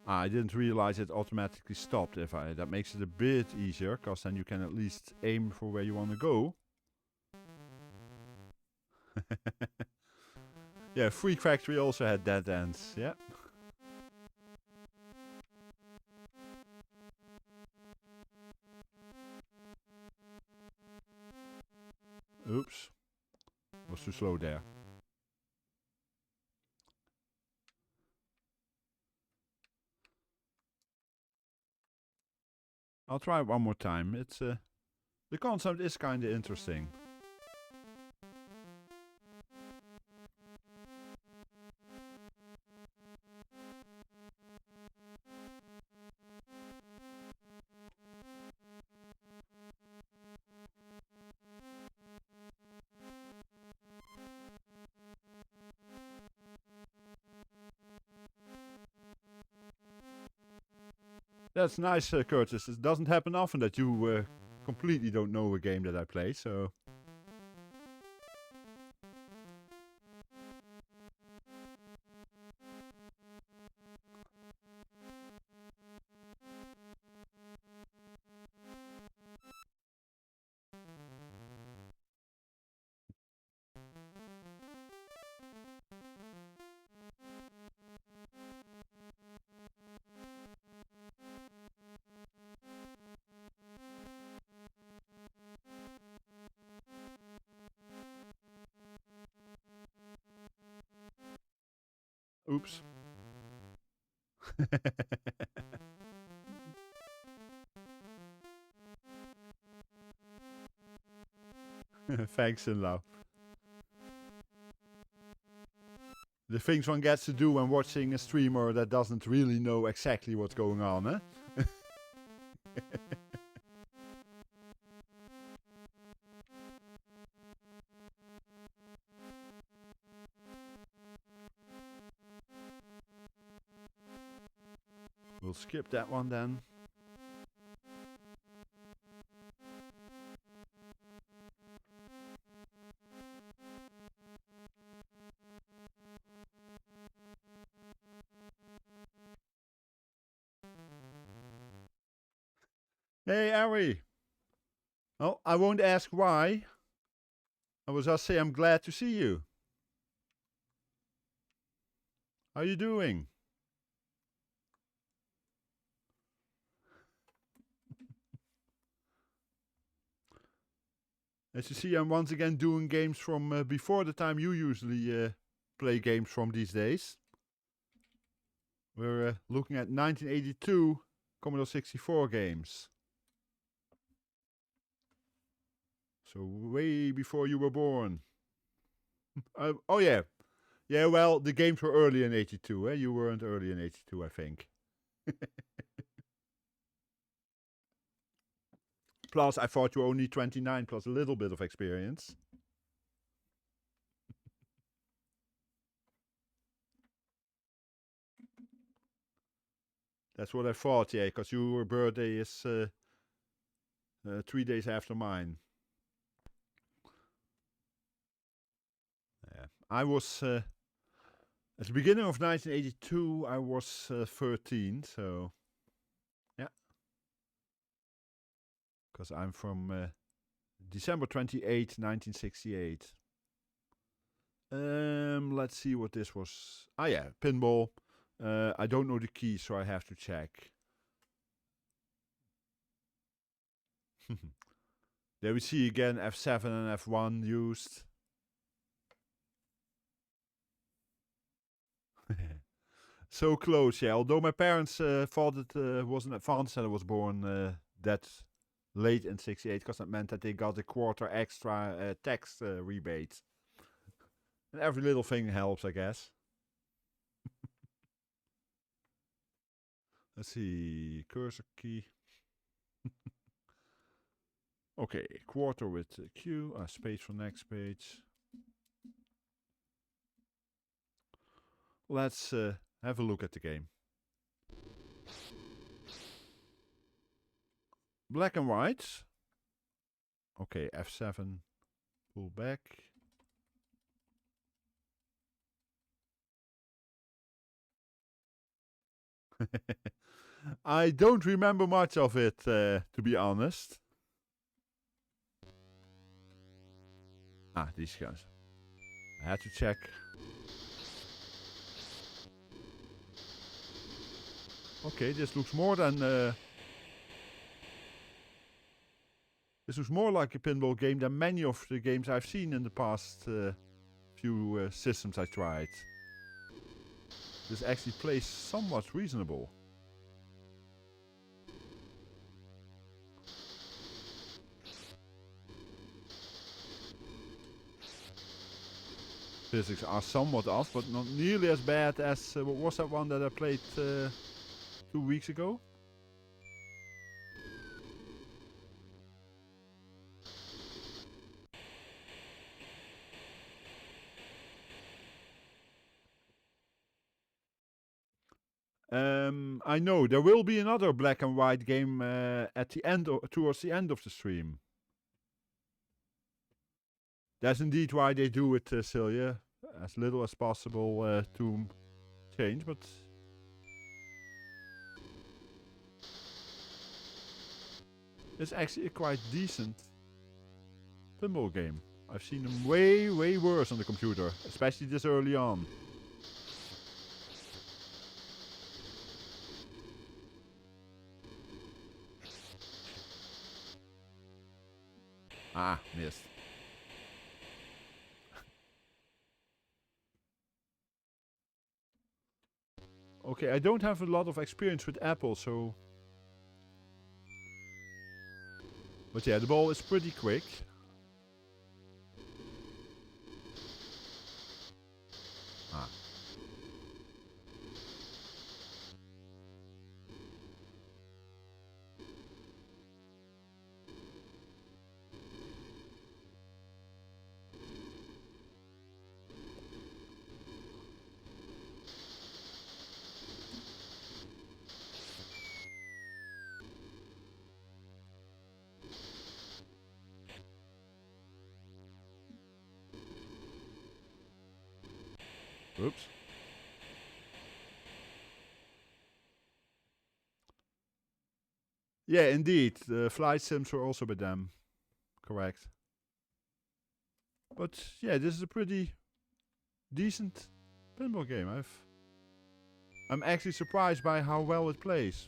I didn't realize it automatically stopped. That makes it a bit easier, because then you can at least aim for where you want to go. Yeah, Freak Factory also had dead ends. Yeah. Oops. Was too slow there. I'll try it one more time. It's the concept is kind of interesting. That's nice, Curtis. It doesn't happen often that you completely don't know a game that I play, so... Oops. Thanks, Inlau. The things one gets to do when watching a streamer that doesn't really know exactly what's going on, eh? We'll skip that one then. Hey, Ari. Oh, I won't ask why. I will just say I'm glad to see you. How you doing? As you see, I'm once again doing games from before the time you usually play games from these days. We're looking at 1982 Commodore 64 games. So way before you were born. Oh yeah. Yeah, well, the games were early in 82, eh? You weren't early in 82, I think. Plus, I thought you were only 29 plus a little bit of experience. That's what I thought, yeah, because your birthday is 3 days after mine. Yeah. I was, at the beginning of 1982, I was 13, so, yeah. Because I'm from December 28, 1968. Let's see what this was. Ah, yeah, Pinball. I don't know the key, so I have to check. There we see again F7 and F1 used. So close, yeah. Although my parents thought it was an advance that I was born that late in 68, because that meant that they got a quarter extra tax rebate. And every little thing helps, I guess. Let's see, cursor key. Okay, quarter with Q, space for next page. Let's have a look at the game. Black and white. Okay, F7, pull back. I don't remember much of it, to be honest. Ah, these guys. I had to check. Okay, this looks more than... this looks more like a pinball game than many of the games I've seen in the past few systems I tried. This actually plays somewhat reasonable. Physics are somewhat off, but not nearly as bad as... what was that one that I played 2 weeks ago? I know there will be another black and white game at the end, towards the end of the stream. That's indeed why they do it, Celia. As little as possible to change, but... It's actually a quite decent pinball game. I've seen them way, way worse on the computer, especially this early on. Ah, missed. Okay, I don't have a lot of experience with Apple, so... But yeah, the ball is pretty quick. Ah. Oops. Yeah, indeed. The flight sims were also by them. Correct. But yeah, this is a pretty decent pinball game. I'm actually surprised by how well it plays.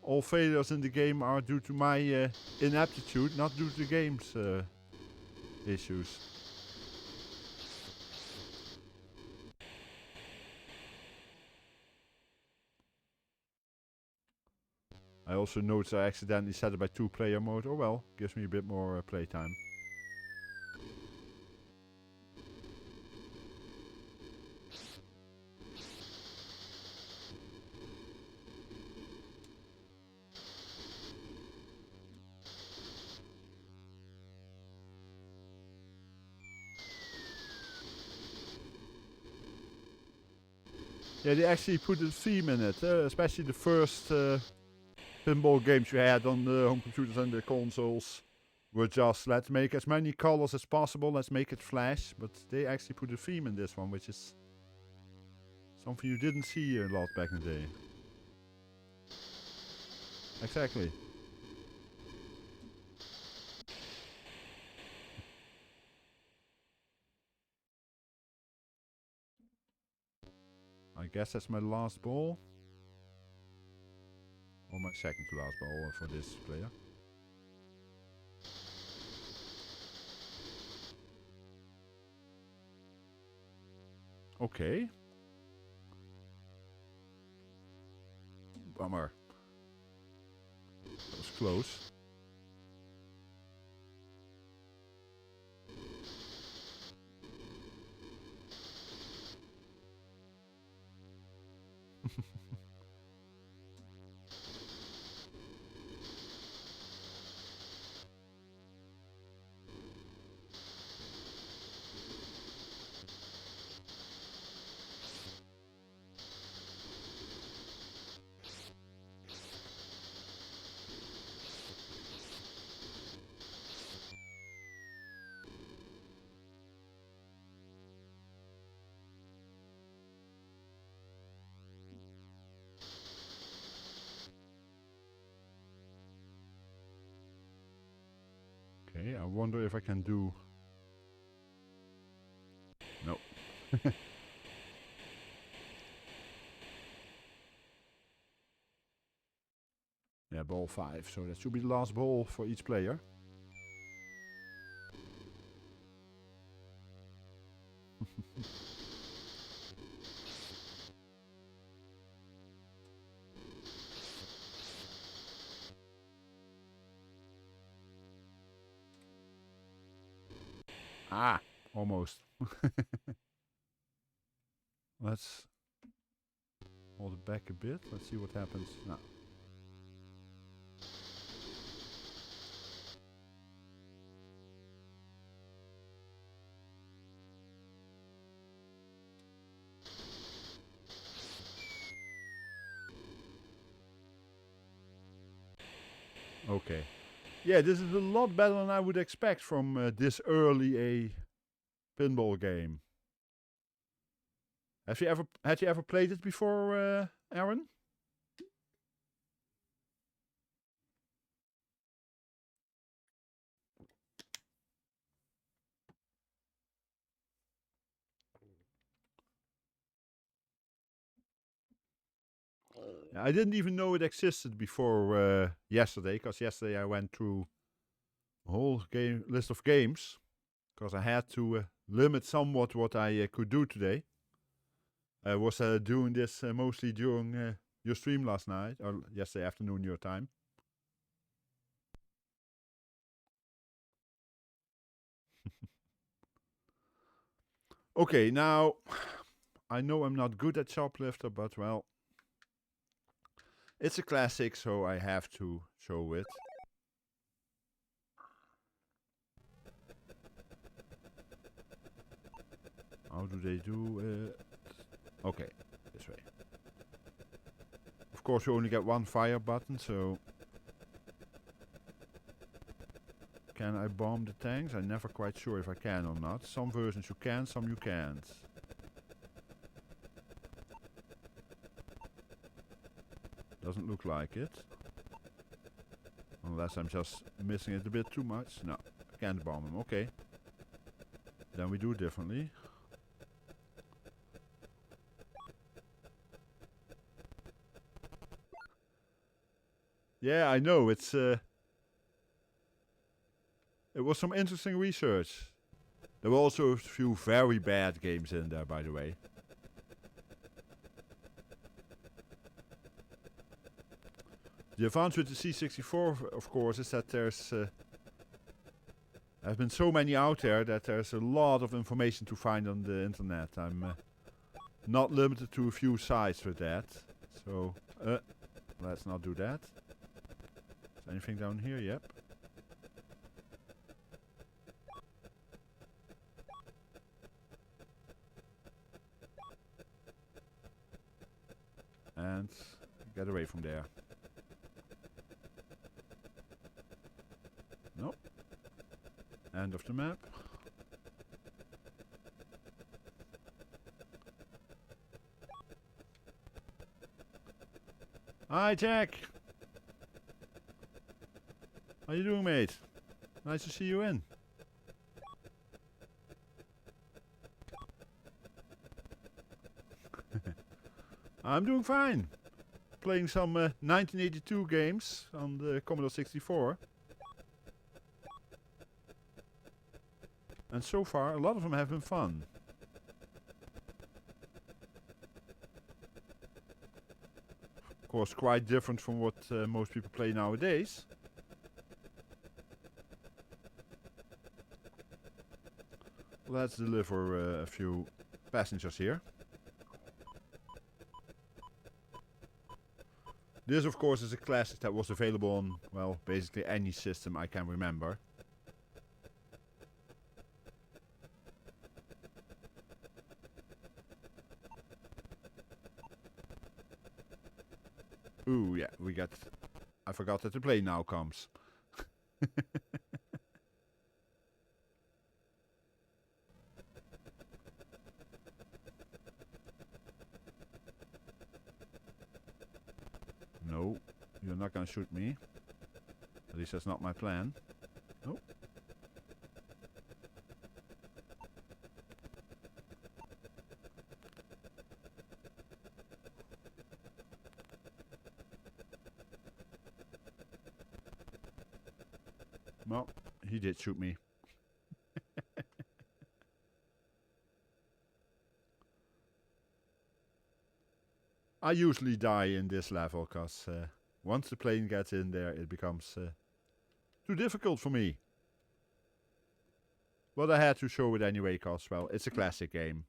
All failures in the game are due to my inaptitude, not due to the game's issues. I also noticed I accidentally set it by 2-player mode. Oh well, gives me a bit more playtime. Yeah, they actually put a theme in it, especially the first pinball games you had on the home computers and the consoles were just, let's make as many colors as possible, let's make it flash, but they actually put a theme in this one, which is something you didn't see a lot back in the day. Exactly. I guess that's my last ball. Or my second to last ball for this player. Okay. Bummer. That was close. Okay, I wonder if I can do... No. Yeah, ball 5, so that should be the last ball for each player. Ah, almost. Let's hold it back a bit. Let's see what happens now. Okay. Yeah, this is a lot better than I would expect from this early a pinball game. Had you ever played it before, Aaron? I didn't even know it existed before yesterday, because yesterday I went through a whole list of games, because I had to limit somewhat what I could do today. I was doing this mostly during your stream last night, or yesterday afternoon your time. Okay, now, I know I'm not good at Choplifter, but well, it's a classic, so I have to show it. How do they do it? Okay, this way. Of course, you only get one fire button, so... Can I bomb the tanks? I'm never quite sure if I can or not. Some versions you can, some you can't. Doesn't look like it. Unless I'm just missing it a bit too much. No, I can't bomb them. Okay. Then we do it differently. Yeah, I know. It's it was some interesting research. There were also a few very bad games in there, by the way. The advantage with the C64, of course, is that there's have been so many out there that there's a lot of information to find on the internet. I'm not limited to a few sites with that. So, let's not do that. Is anything down here? Yep. And get away from there. Nope. End of the map. Hi, Jack. How you doing, mate? Nice to see you in. I'm doing fine. Playing some 1982 games on the Commodore 64. And so far, a lot of them have been fun. Of course, quite different from what most people play nowadays. Let's deliver a few passengers here. This, of course, is a classic that was available on, well, basically any system I can remember. Ooh, yeah, we got... I forgot that the plane now comes. No, you're not gonna shoot me. At least that's not my plan. Nope. Well, he did shoot me. I usually die in this level, because once the plane gets in there, it becomes too difficult for me. But I had to show it anyway, because, well, it's a classic game.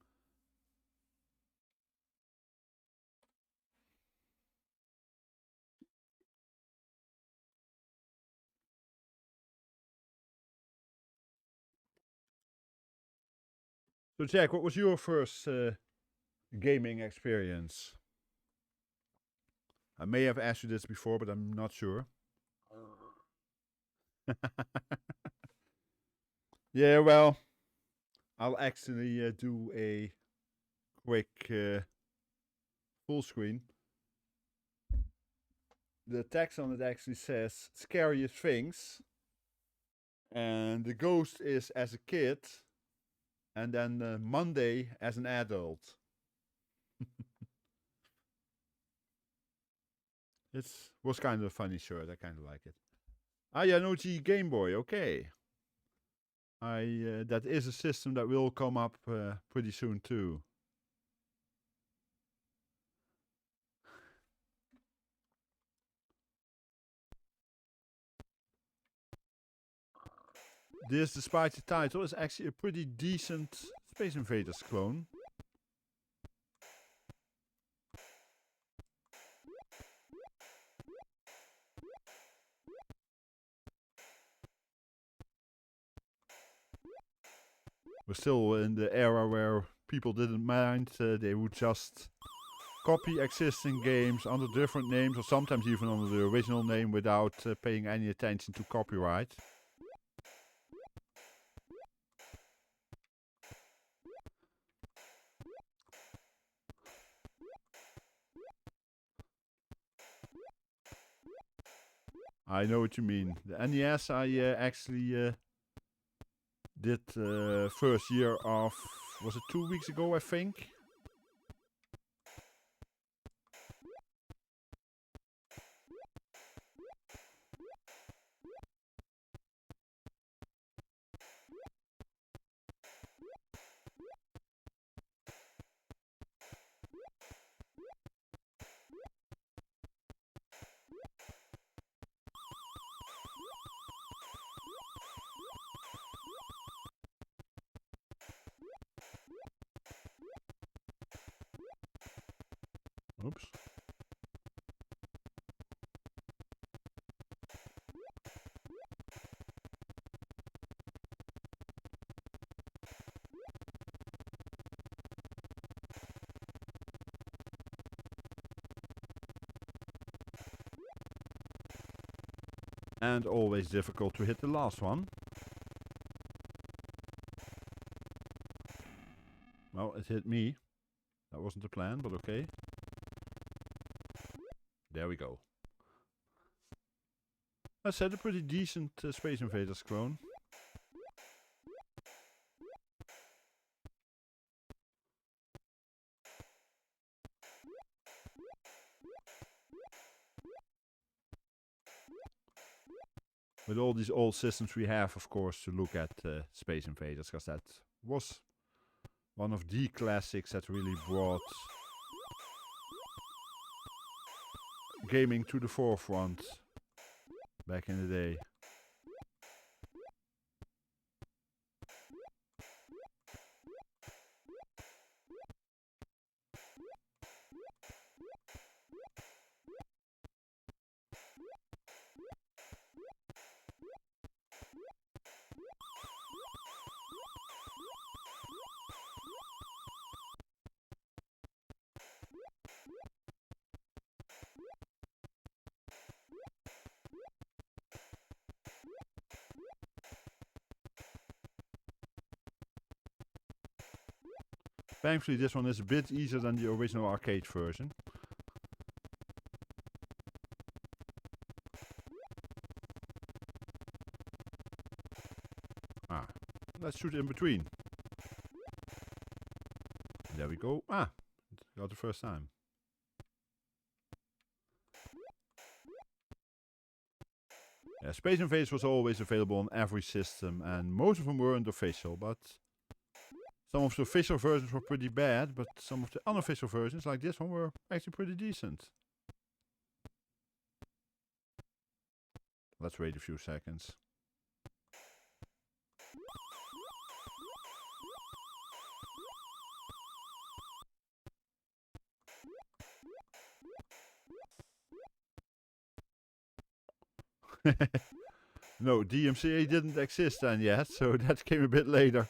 So, Jack, what was your first gaming experience? I may have asked you this before, but I'm not sure. Yeah, well, I'll actually do a quick full screen. The text on it actually says scariest things. And the ghost is as a kid. And then Monday as an adult. It was kind of a funny shirt. I kind of like it. Ah, yeah, no G Game Boy. Okay. That is a system that will come up pretty soon too. This, despite the title, is actually a pretty decent Space Invaders clone. We're still in the era where people didn't mind. They would just copy existing games under different names, or sometimes even under the original name, without paying any attention to copyright. I know what you mean. The NES, I actually did first year of, was it 2 weeks ago, I think? Oops. And always difficult to hit the last one. Well, it hit me. That wasn't the plan, but okay. There we go. I said a pretty decent Space Invaders clone. With all these old systems we have, of course, to look at Space Invaders, because that was one of the classics that really brought gaming to the forefront back in the day. Thankfully, this one is a bit easier than the original arcade version. Ah, let's shoot in between. There we go. Ah, got the first time. Yeah, Space Invaders was always available on every system, and most of them weren't official, but some of the official versions were pretty bad, but some of the unofficial versions, like this one, were actually pretty decent. Let's wait a few seconds. No, DMCA didn't exist then yet, so that came a bit later.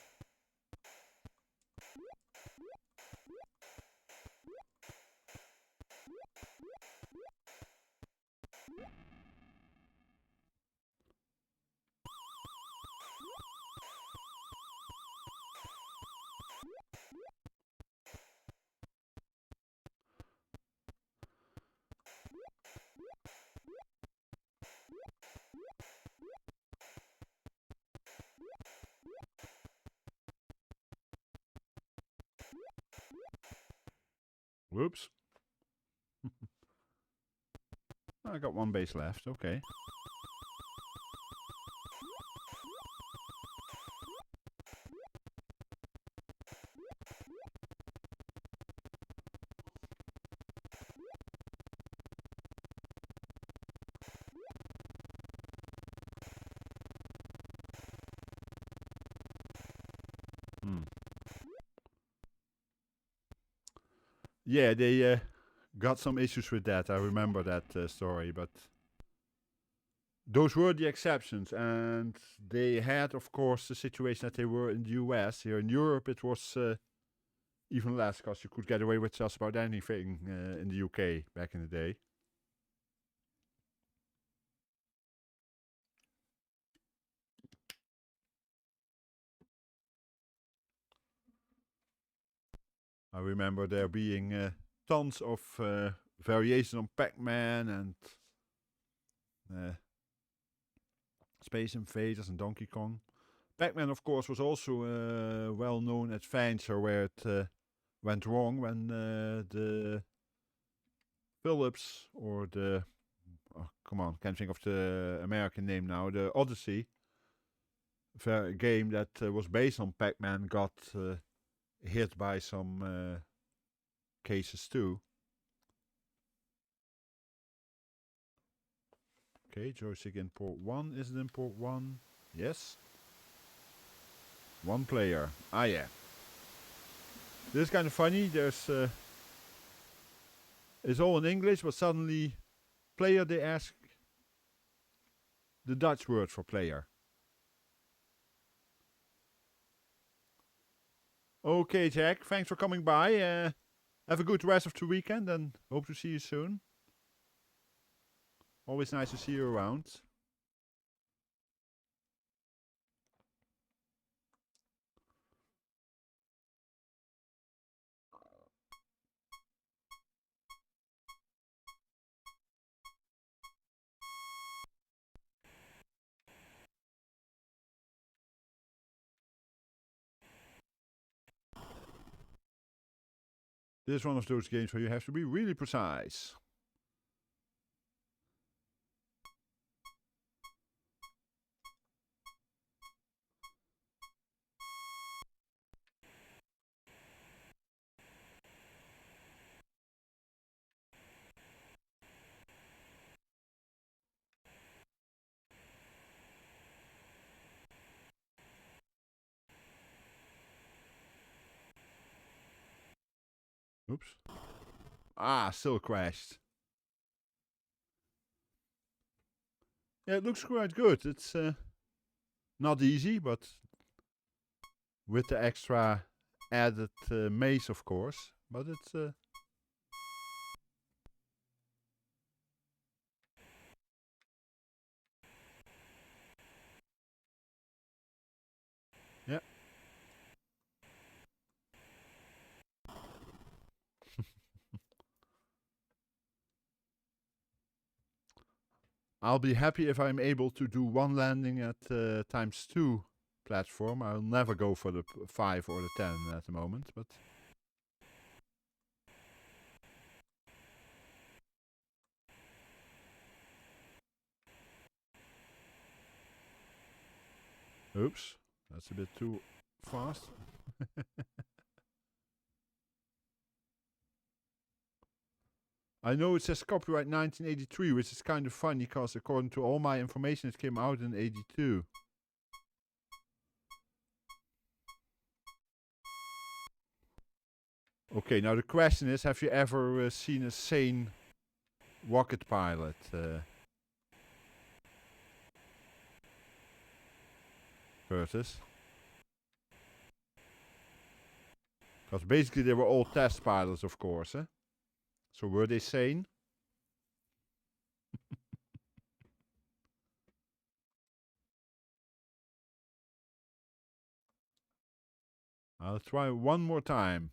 Whoops. I got one base left, okay. Yeah, they got some issues with that. I remember that story, but those were the exceptions, and they had, of course, the situation that they were in the US. Here in Europe, it was even less, because you could get away with just about anything in the UK back in the day. I remember there being tons of variations on Pac-Man and Space Invaders and Donkey Kong. Pac-Man, of course, was also a well-known adventure where it went wrong when the Philips or the... Oh, come on, can't think of the American name now. The Odyssey game that was based on Pac-Man got hit by some cases too. Okay, joystick in port 1. Is it in port 1? Yes. One player. Ah, yeah. This is kind of funny. There's... it's all in English, but suddenly... Player, they ask... the Dutch word for player. Okay, Jack. Thanks for coming by. Have a good rest of the weekend and hope to see you soon. Always nice to see you around. This is one of those games where you have to be really precise. Oops. Ah, still crashed. Yeah, it looks quite good. It's not easy, but with the extra added maze, of course. But it's... yeah. I'll be happy if I'm able to do one landing at ×2 platform. I'll never go for the 5 or the 10 at the moment, but... Oops, that's a bit too fast. I know it says copyright 1983, which is kind of funny because according to all my information it came out in 82. Okay, now the question is, have you ever seen a sane rocket pilot? Curtis? Because basically they were all test pilots, of course. So were they sane? I'll try one more time.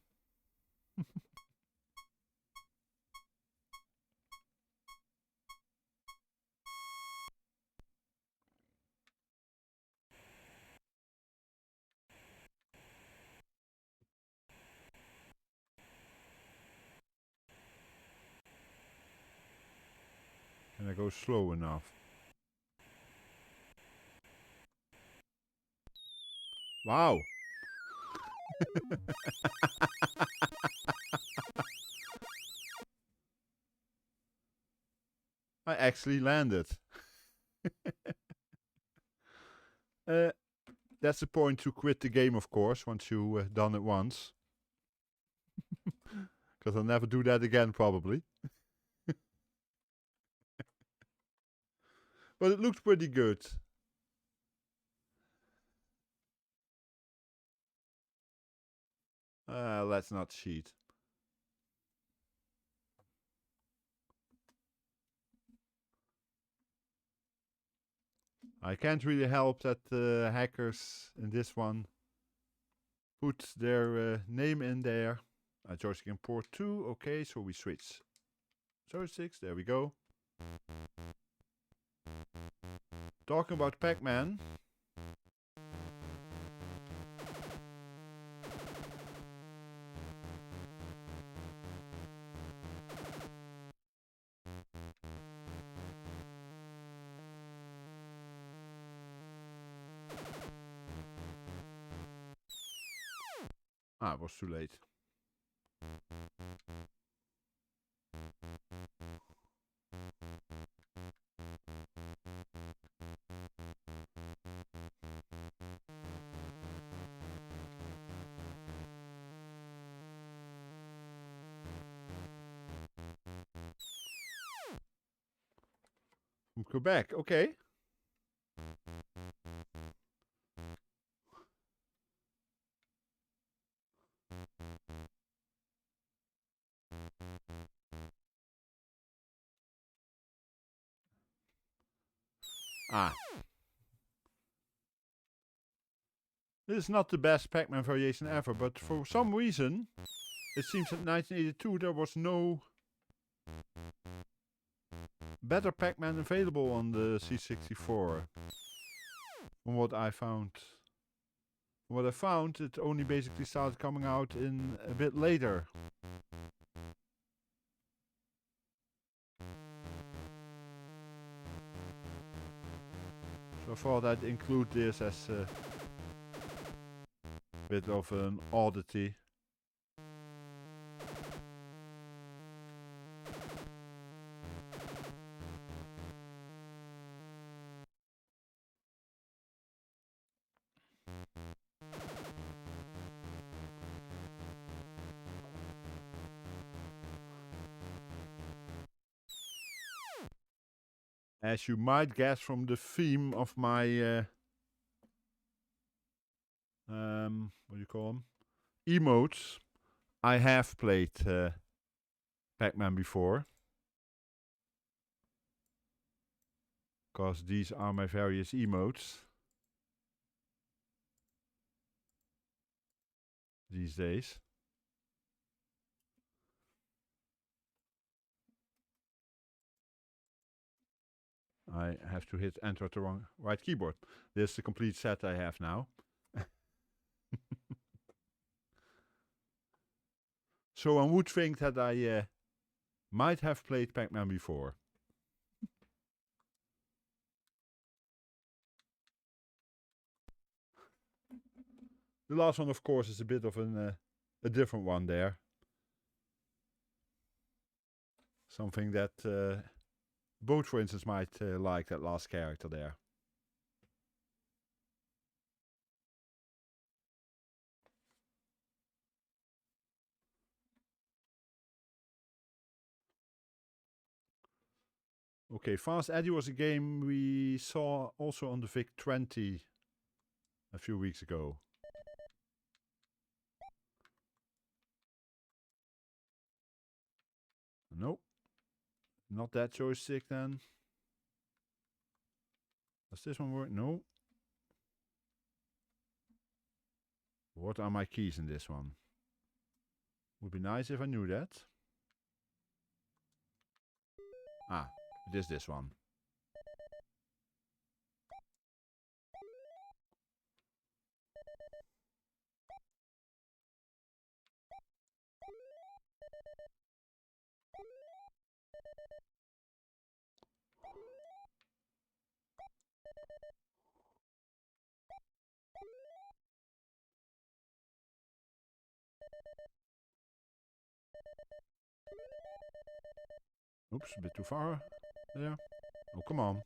Can I go slow enough? Wow. I actually landed. That's the point to quit the game, of course, once you've done it once. Because I'll never do that again, probably. But it looked pretty good. Let's not cheat. I can't really help that hackers in this one put their name in there. Joystick import 2. Okay, so we switch joysticks. There we go. Talking about Pac-Man. Ah, it was too late. From Quebec, okay. Ah. This is not the best Pac-Man variation ever, but for some reason, it seems that in 1982 there was no better Pac-Man available on the C64. From what I found. From what I found, it only basically started coming out in a bit later. So I thought I'd include this as a bit of an oddity. As you might guess from the theme of my what do you call them? Emotes, I have played Pac-Man before. Because these are my various emotes these days. I have to hit enter at the right keyboard. This is the complete set I have now. So one would think that I might have played Pac-Man before. The last one, of course, is a bit of a different one there. Something that Boat, for instance, might like, that last character there. Okay, Fast Eddie was a game we saw also on the VIC-20 a few weeks ago. Nope. Not that joystick then. Does this one work? No. What are my keys in this one? Would be nice if I knew that. Ah, it is this one. Oops, a bit too far there. Oh, come on.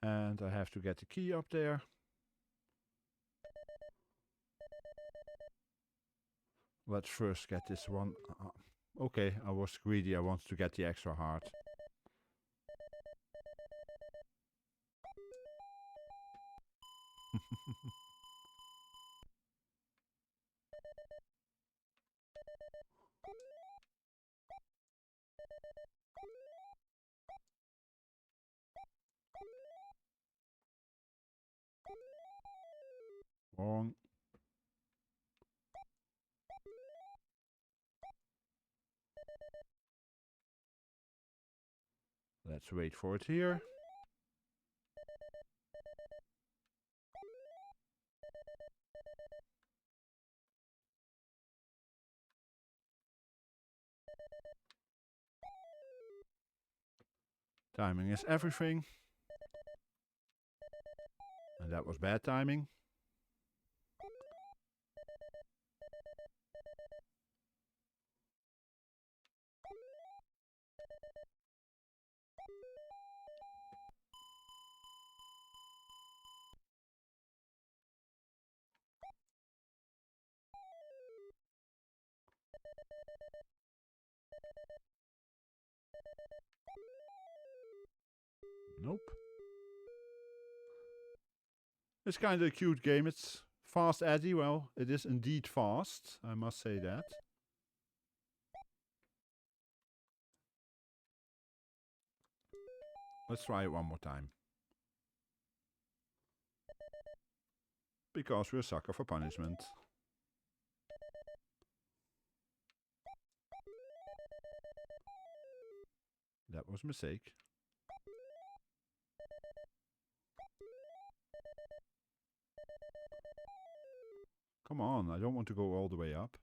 And I have to get the key up there. Let's first get this one. Okay, I was greedy. I wanted to get the extra heart. Wrong. Let's wait for it here. Timing is everything. And that was bad timing. Nope. It's kind of a cute game. It's Fast Eddie. Well, it is indeed fast, I must say that. Let's try it one more time. Because we're a sucker for punishment. That was a mistake. Come on, I don't want to go all the way up.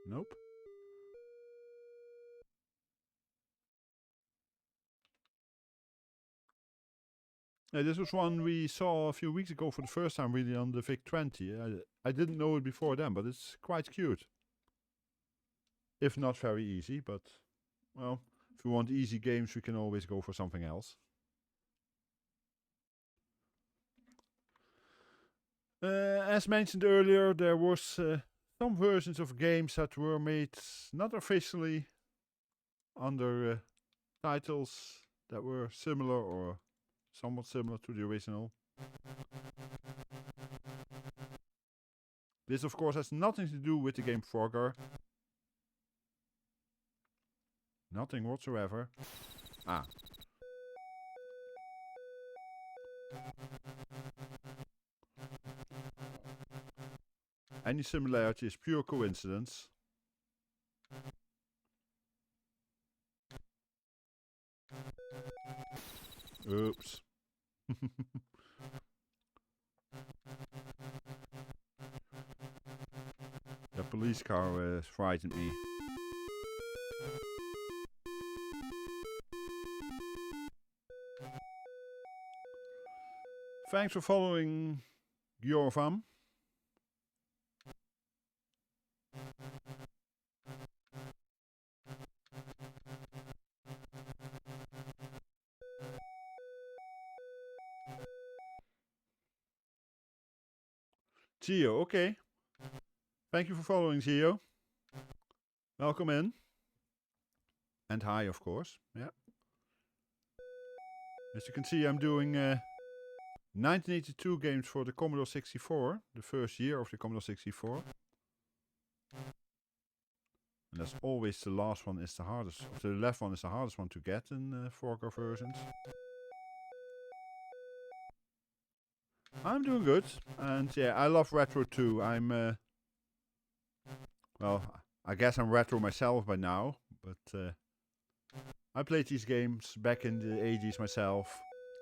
Nope. This was one we saw a few weeks ago for the first time really on the VIC-20. I didn't know it before then, but it's quite cute. If not very easy, but well, if we want easy games we can always go for something else. As mentioned earlier, there was some versions of games that were made not officially under titles that were similar or somewhat similar to the original. This of course has nothing to do with the game Frogger. Nothing whatsoever. Ah. Any similarity is pure coincidence. Oops. The police car frightened me. Thanks for following, Gyorvam. Gio, okay. Thank you for following, Gio. Welcome in. And hi, of course. Yeah. As you can see, I'm doing 1982 games for the Commodore 64, the first year of the Commodore 64. And as always, the last one is the hardest, or the left one is the hardest one to get in Froggee versions. I'm doing good, and yeah, I love retro too. I'm, well, I guess I'm retro myself by now, but I played these games back in the 80s myself,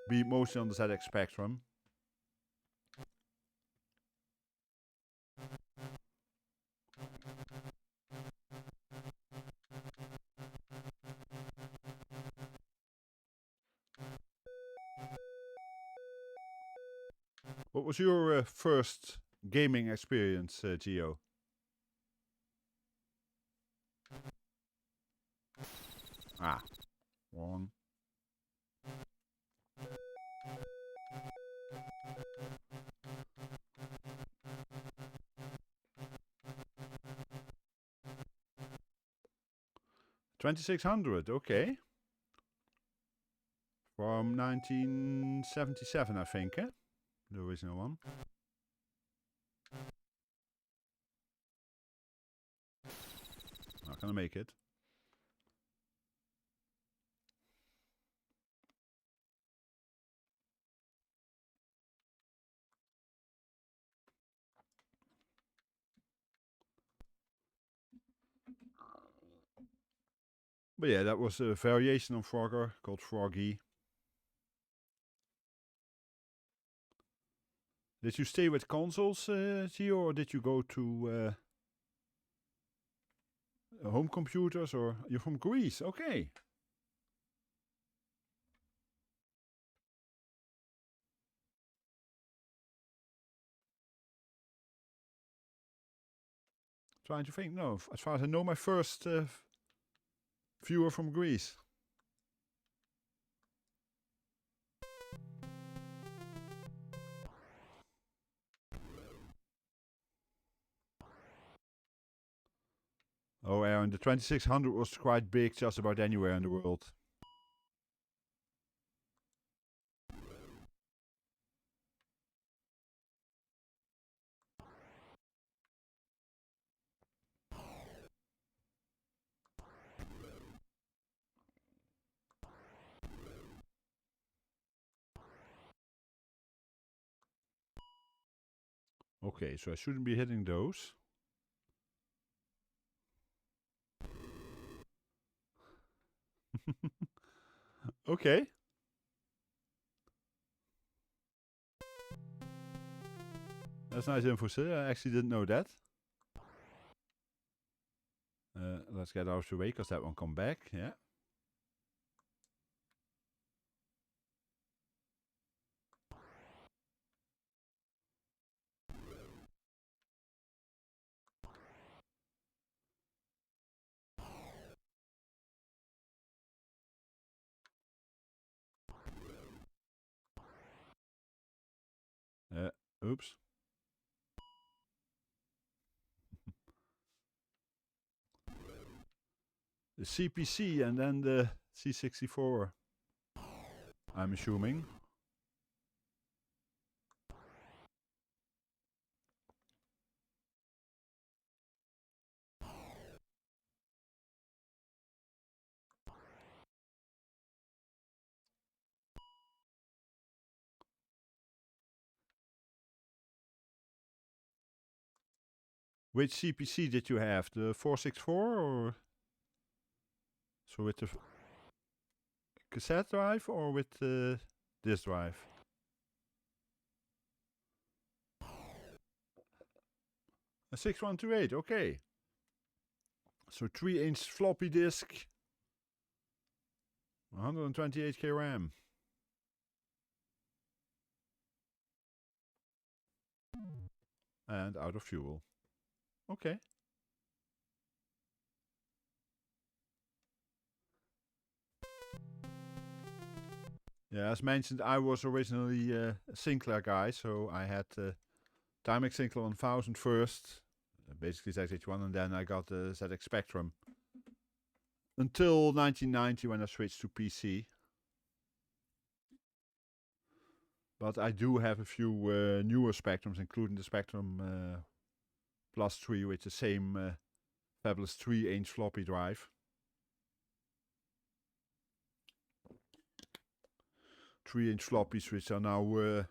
be mostly on the ZX Spectrum. What was your first gaming experience, Gio? Ah, wrong. $2,600, okay. From 1977, I think, eh? The original one. Not gonna make it. But yeah, that was a variation on Frogger called Froggee. Did you stay with consoles, Gio, or did you go to home computers, or you're from Greece? Okay. Trying to think. No, as far as I know, my first viewer from Greece. Oh, Aaron, the 2600 was quite big just about anywhere in the world. Okay, so I shouldn't be hitting those. Okay. That's nice info, sir. I actually didn't know that. Let's get out of the way, because that won't come back. Yeah. Oops. The CPC and then the C64, I'm assuming. Which CPC did you have? The 464 or? So with the cassette drive or with this drive? A 6128, okay. So 3-inch floppy disk, 128K RAM. And out of fuel. Okay. Yeah, as mentioned, I was originally a Sinclair guy, so I had Timex Sinclair 1000 first, basically ZH1, and then I got the ZX Spectrum. Until 1990 when I switched to PC. But I do have a few newer Spectrums, including the Spectrum Plus 3 with the same fabulous 3-inch floppy drive. 3-inch floppies, which are now a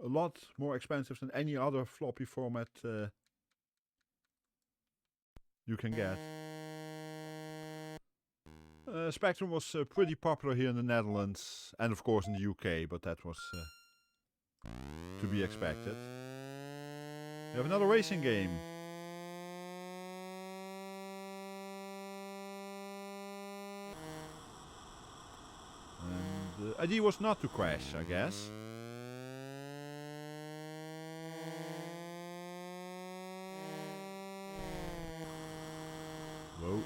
lot more expensive than any other floppy format you can get. Spectrum was pretty popular here in the Netherlands and of course in the UK, but that was to be expected. We have another racing game. And the idea was not to crash, I guess. Whoa.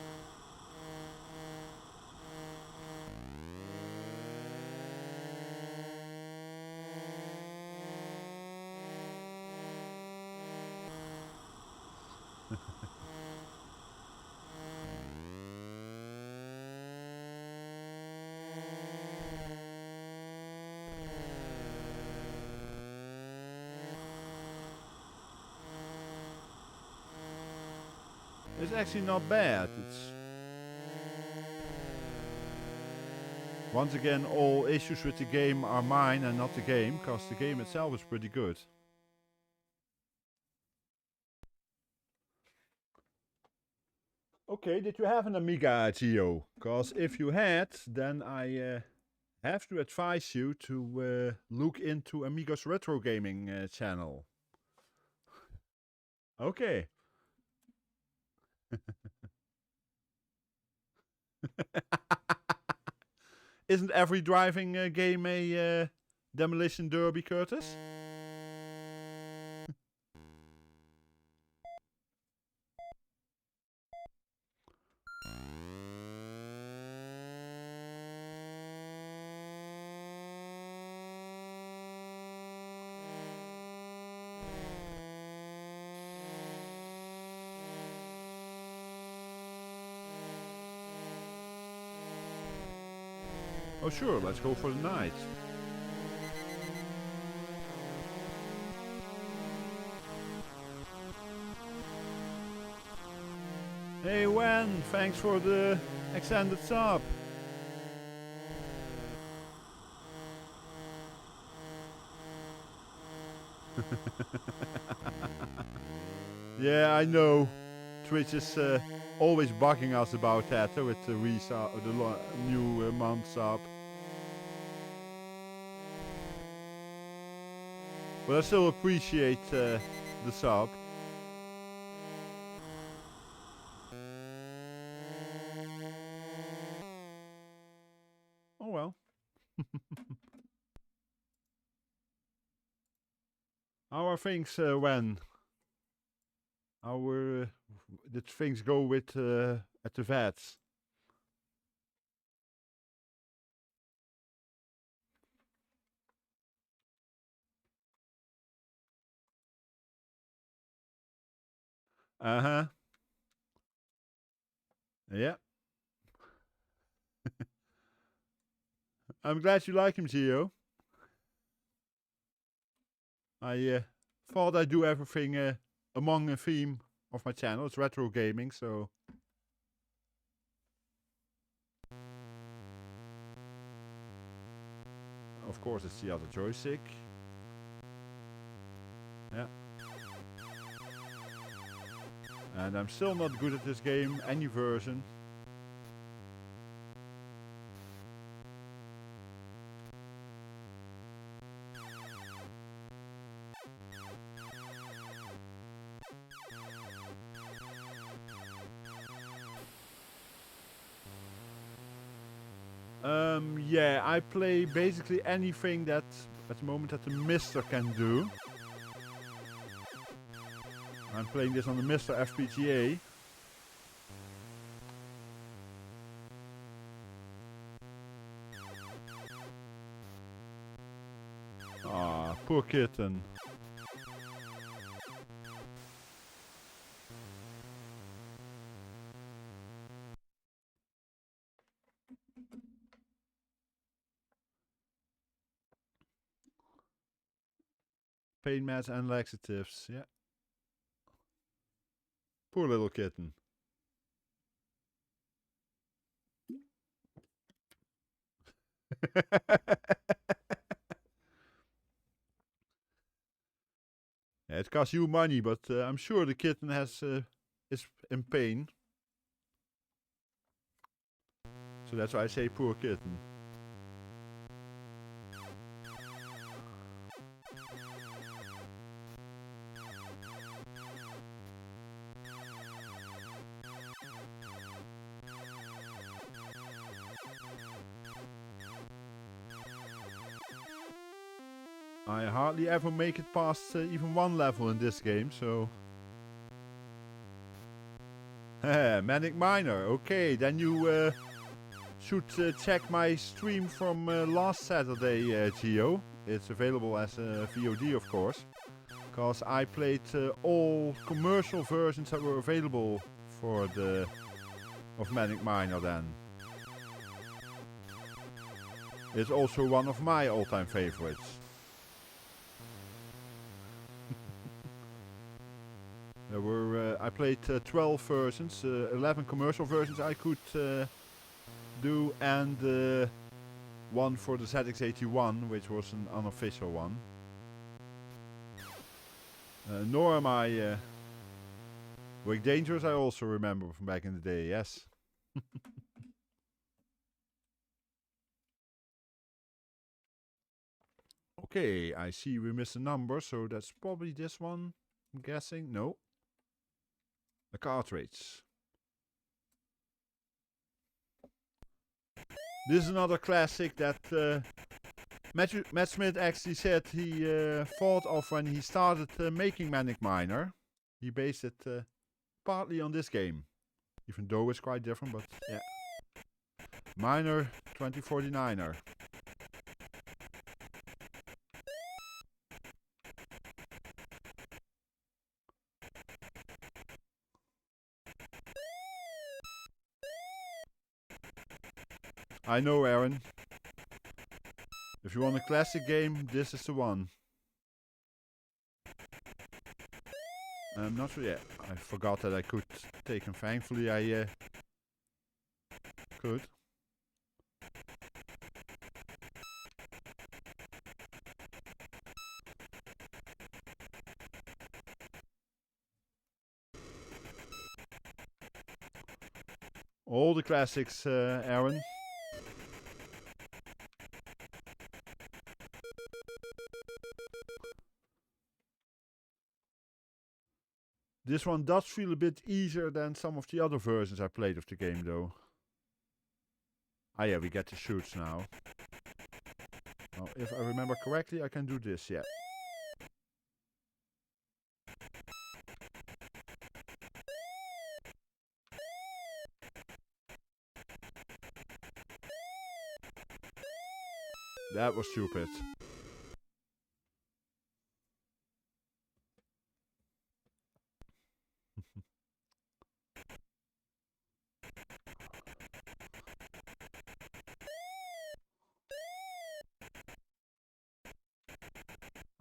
It's actually not bad. It's once again, all issues with the game are mine and not the game, because the game itself is pretty good. Okay, did you have an Amiga, Gio? Because if you had, then I have to advise you to look into Amiga's retro gaming channel. Okay. Isn't every driving game a demolition derby, Curtis? Oh sure, let's go for the night. Hey Wen, thanks for the extended sub. Yeah, I know. Twitch is always bugging us about that with the new month sub. But I still appreciate the sub. Oh well. How are things when? How did things go with at the vets? Uh-huh. Yeah. I'm glad you like him, Gio. I thought I'd do everything among a theme of my channel. It's retro gaming, so... Of course, it's the other joystick. Yeah. And I'm still not good at this game, any version. Yeah, I play basically anything that at the moment that the MiSTer can do. I'm playing this on the MiSTer FPGA. Ah, poor kitten. Pain meds and laxatives, yeah. Poor little kitten. Yeah, it costs you money, but I'm sure the kitten is in pain. So that's why I say poor kitten. I hardly ever make it past even one level in this game, so... Manic Miner, okay, then you should check my stream from last Saturday, Geo. It's available as a VOD, of course. Because I played all commercial versions that were available for of Manic Miner then. It's also one of my all-time favorites. There were, I played 12 versions, 11 commercial versions I could do, and one for the ZX81, which was an unofficial one. Nor am I Wake Dangerous, I also remember from back in the day, yes. Okay, I see we missed a number, so that's probably this one, I'm guessing. No. A cartridge. This is another classic that Matt Smith actually said he thought of when he started making Manic Miner. He based it partly on this game. Even though it's quite different, but yeah. Miner 2049er. I know, Aaron. If you want a classic game, this is the one. I'm not sure yet. I forgot that I could take him. Thankfully, I could. All the classics, Aaron. This one does feel a bit easier than some of the other versions I played of the game, though. Ah yeah, we get the shoots now. Well, if I remember correctly, I can do this, yeah. That was stupid.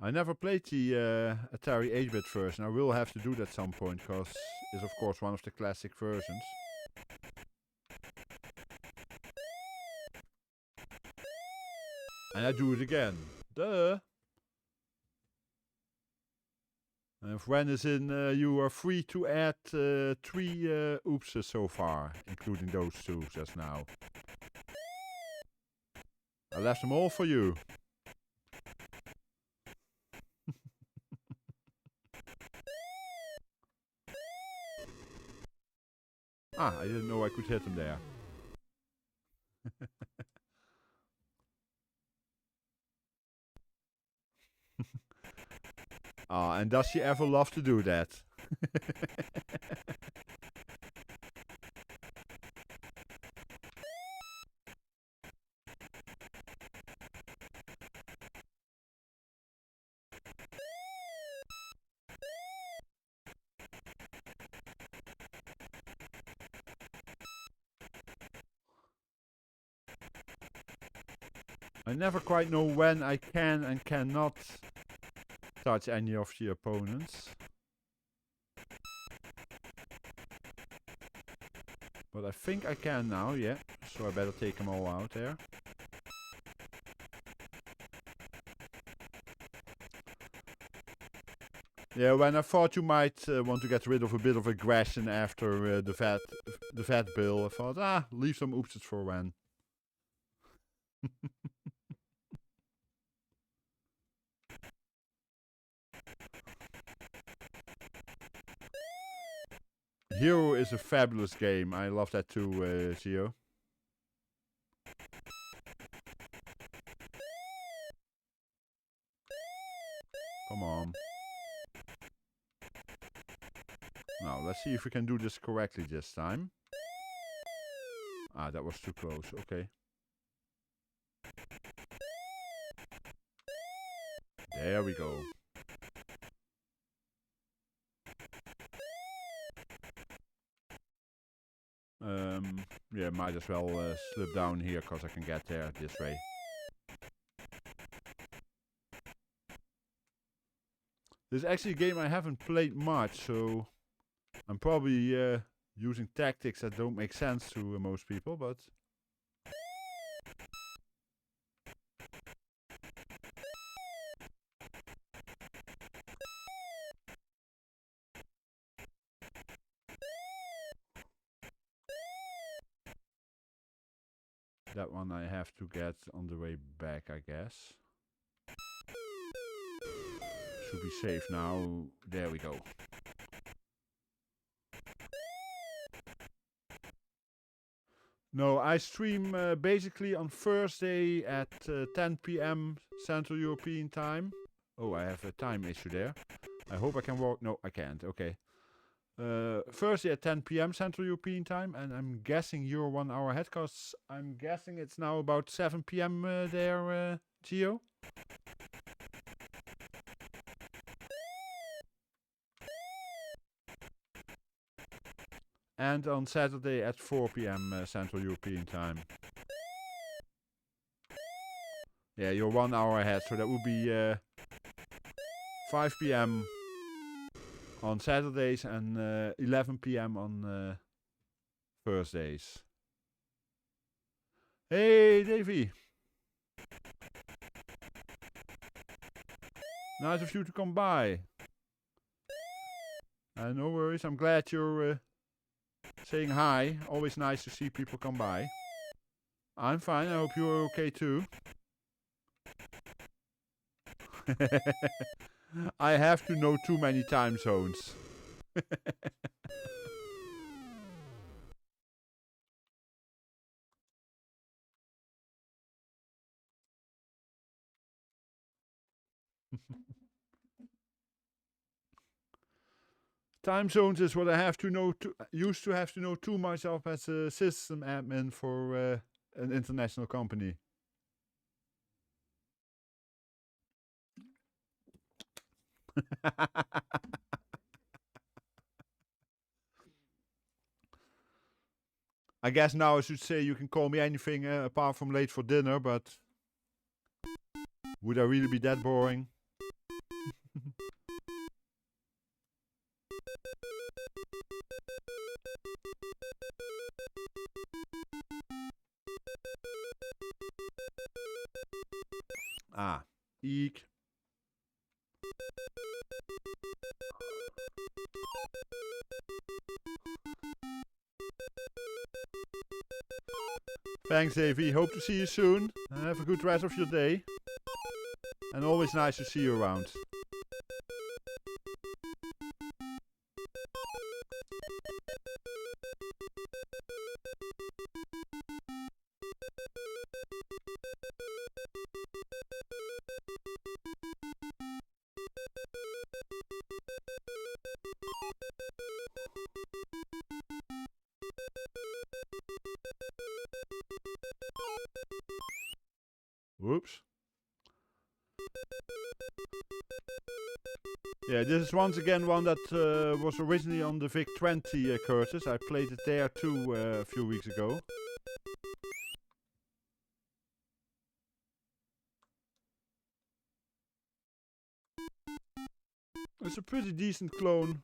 I never played the Atari 8-bit version. I will have to do that at some point, because it's of course one of the classic versions. And I do it again. Duh! And when is in, you are free to add 3 oopses so far, including those 2 just now. I left them all for you. Ah, I didn't know I could hit him there. Ah, and does she ever love to do that? I never quite know when I can and cannot touch any of the opponents. But I think I can now, yeah. So I better take them all out there. Yeah, when I thought you might want to get rid of a bit of aggression after the vet bill, I thought, leave some oopses for when. Hero is a fabulous game. I love that too, Gio. Come on. Now, let's see if we can do this correctly this time. Ah, that was too close. Okay. There we go. Yeah, might as well slip down here because I can get there this way. This is actually a game I haven't played much, so I'm probably using tactics that don't make sense to most people, but... That one I have to get on the way back, I guess. Should be safe now. There we go. No, I stream basically on Thursday at 10 p.m. Central European Time. Oh, I have a time issue there. I hope I can walk. No, I can't. Okay. Thursday at 10 p.m. Central European Time, and I'm guessing you're 1 hour ahead, because I'm guessing it's now about 7 p.m. There, Gio. And on Saturday at 4 p.m. Central European Time. Yeah, you're 1 hour ahead, so that would be 5 p.m. on Saturdays and 11 p.m. on Thursdays. Hey, Davey. Nice of you to come by. No worries, I'm glad you're saying hi. Always nice to see people come by. I'm fine, I hope you're okay too. I have to know too many time zones. Time zones is what I have to know. Used to have to know too much of as a system admin for an international company. I guess now I should say you can call me anything apart from late for dinner, but would I really be that boring? Eek. Thanks, Davey. Hope to see you soon. Have a good rest of your day. And always nice to see you around. Whoops. Yeah, this is once again one that was originally on the VIC-20 Curtis. I played it there too a few weeks ago. It's a pretty decent clone.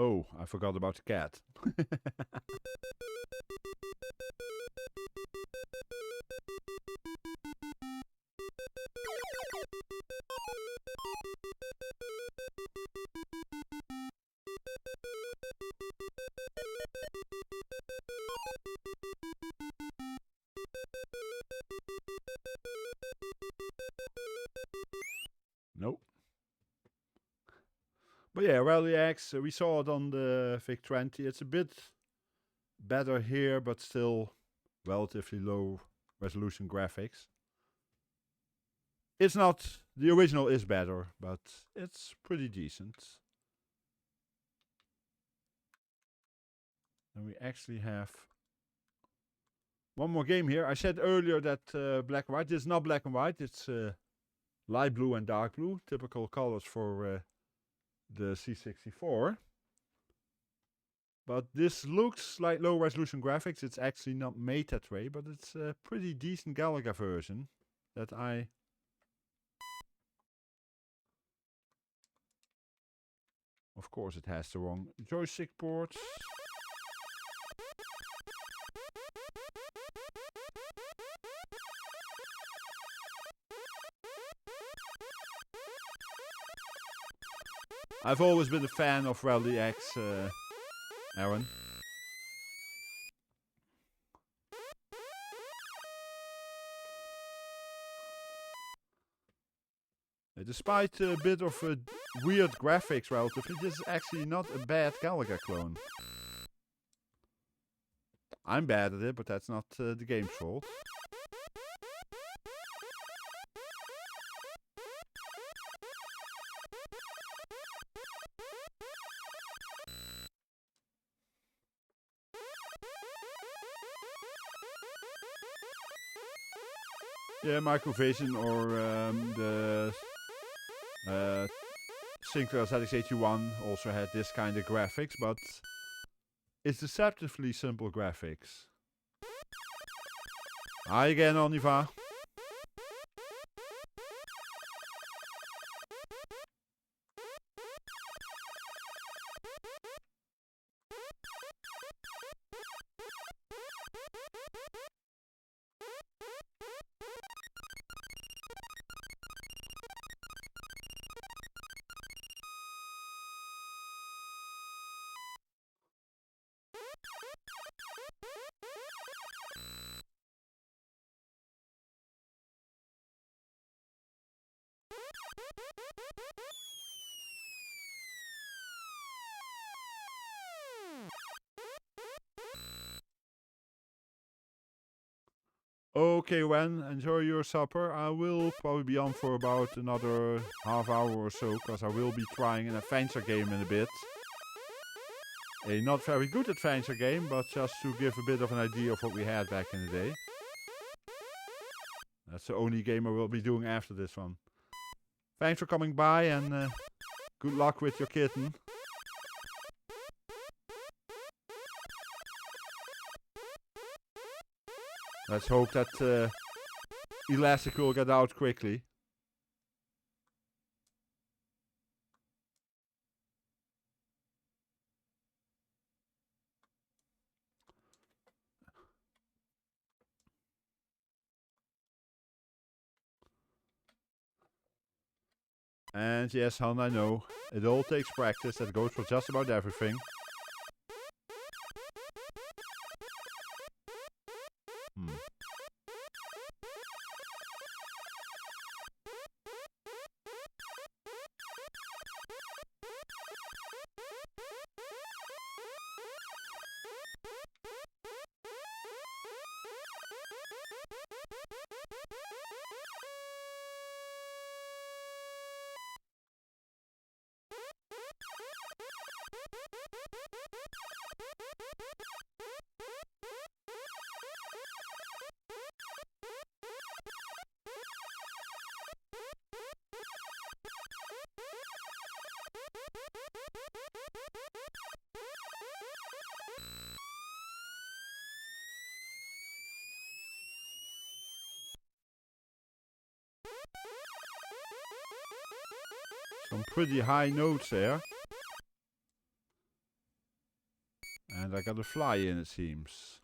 Oh, I forgot about the cat. Nope. But yeah, Rally X, we saw it on the VIC-20. It's a bit better here, but still relatively low resolution graphics. It's not, the original is better, but it's pretty decent. And we actually have one more game here. I said earlier that black and white. This is not black and white, it's light blue and dark blue, typical colors for the C64. But this looks like low resolution graphics. It's actually not made that way, but it's a pretty decent Galaga version that I... Of course it has the wrong joystick ports. I've always been a fan of Rally X, Aaron. Despite a bit of weird graphics relatively, this is actually not a bad Galaga clone. I'm bad at it, but that's not the game's fault. Yeah, Microvision or the Sinclair ZX81 also had this kind of graphics, but it's deceptively simple graphics. Hi again, Oniva. Okay, Wen, enjoy your supper. I will probably be on for about another half hour or so, because I will be trying an adventure game in a bit. A not very good adventure game, but just to give a bit of an idea of what we had back in the day. That's the only game I will be doing after this one. Thanks for coming by, and good luck with your kitten. Let's hope that Elastic will get out quickly. And yes, hon, I know. It all takes practice. That goes for just about everything. Some pretty high notes there. And I got a fly in, it seems.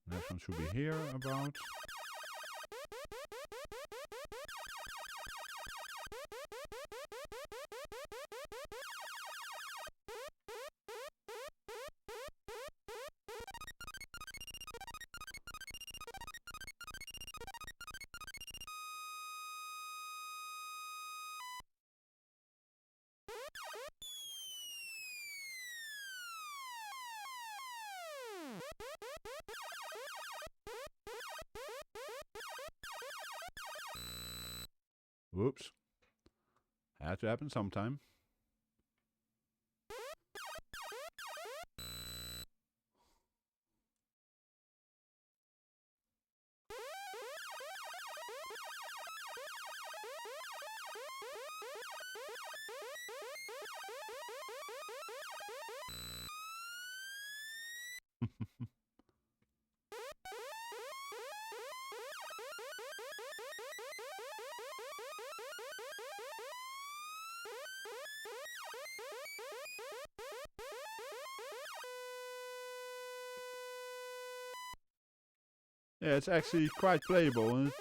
Next one should be here about. Whoops. Had to happen sometime. Yeah, it's actually quite playable and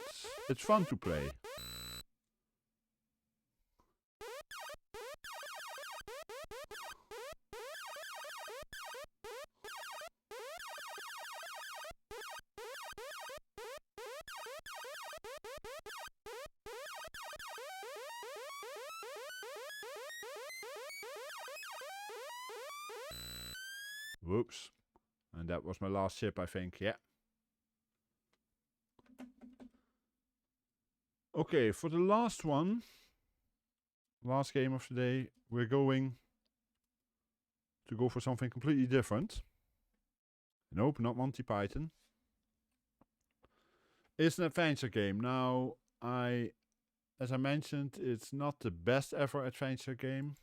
it's fun to play. Whoops. And that was my last ship, I think. Yeah. Okay, for the last one, last game of the day, we're going to go for something completely different. Nope, not Monty Python. It's an adventure game. Now, as I mentioned, it's not the best ever adventure game.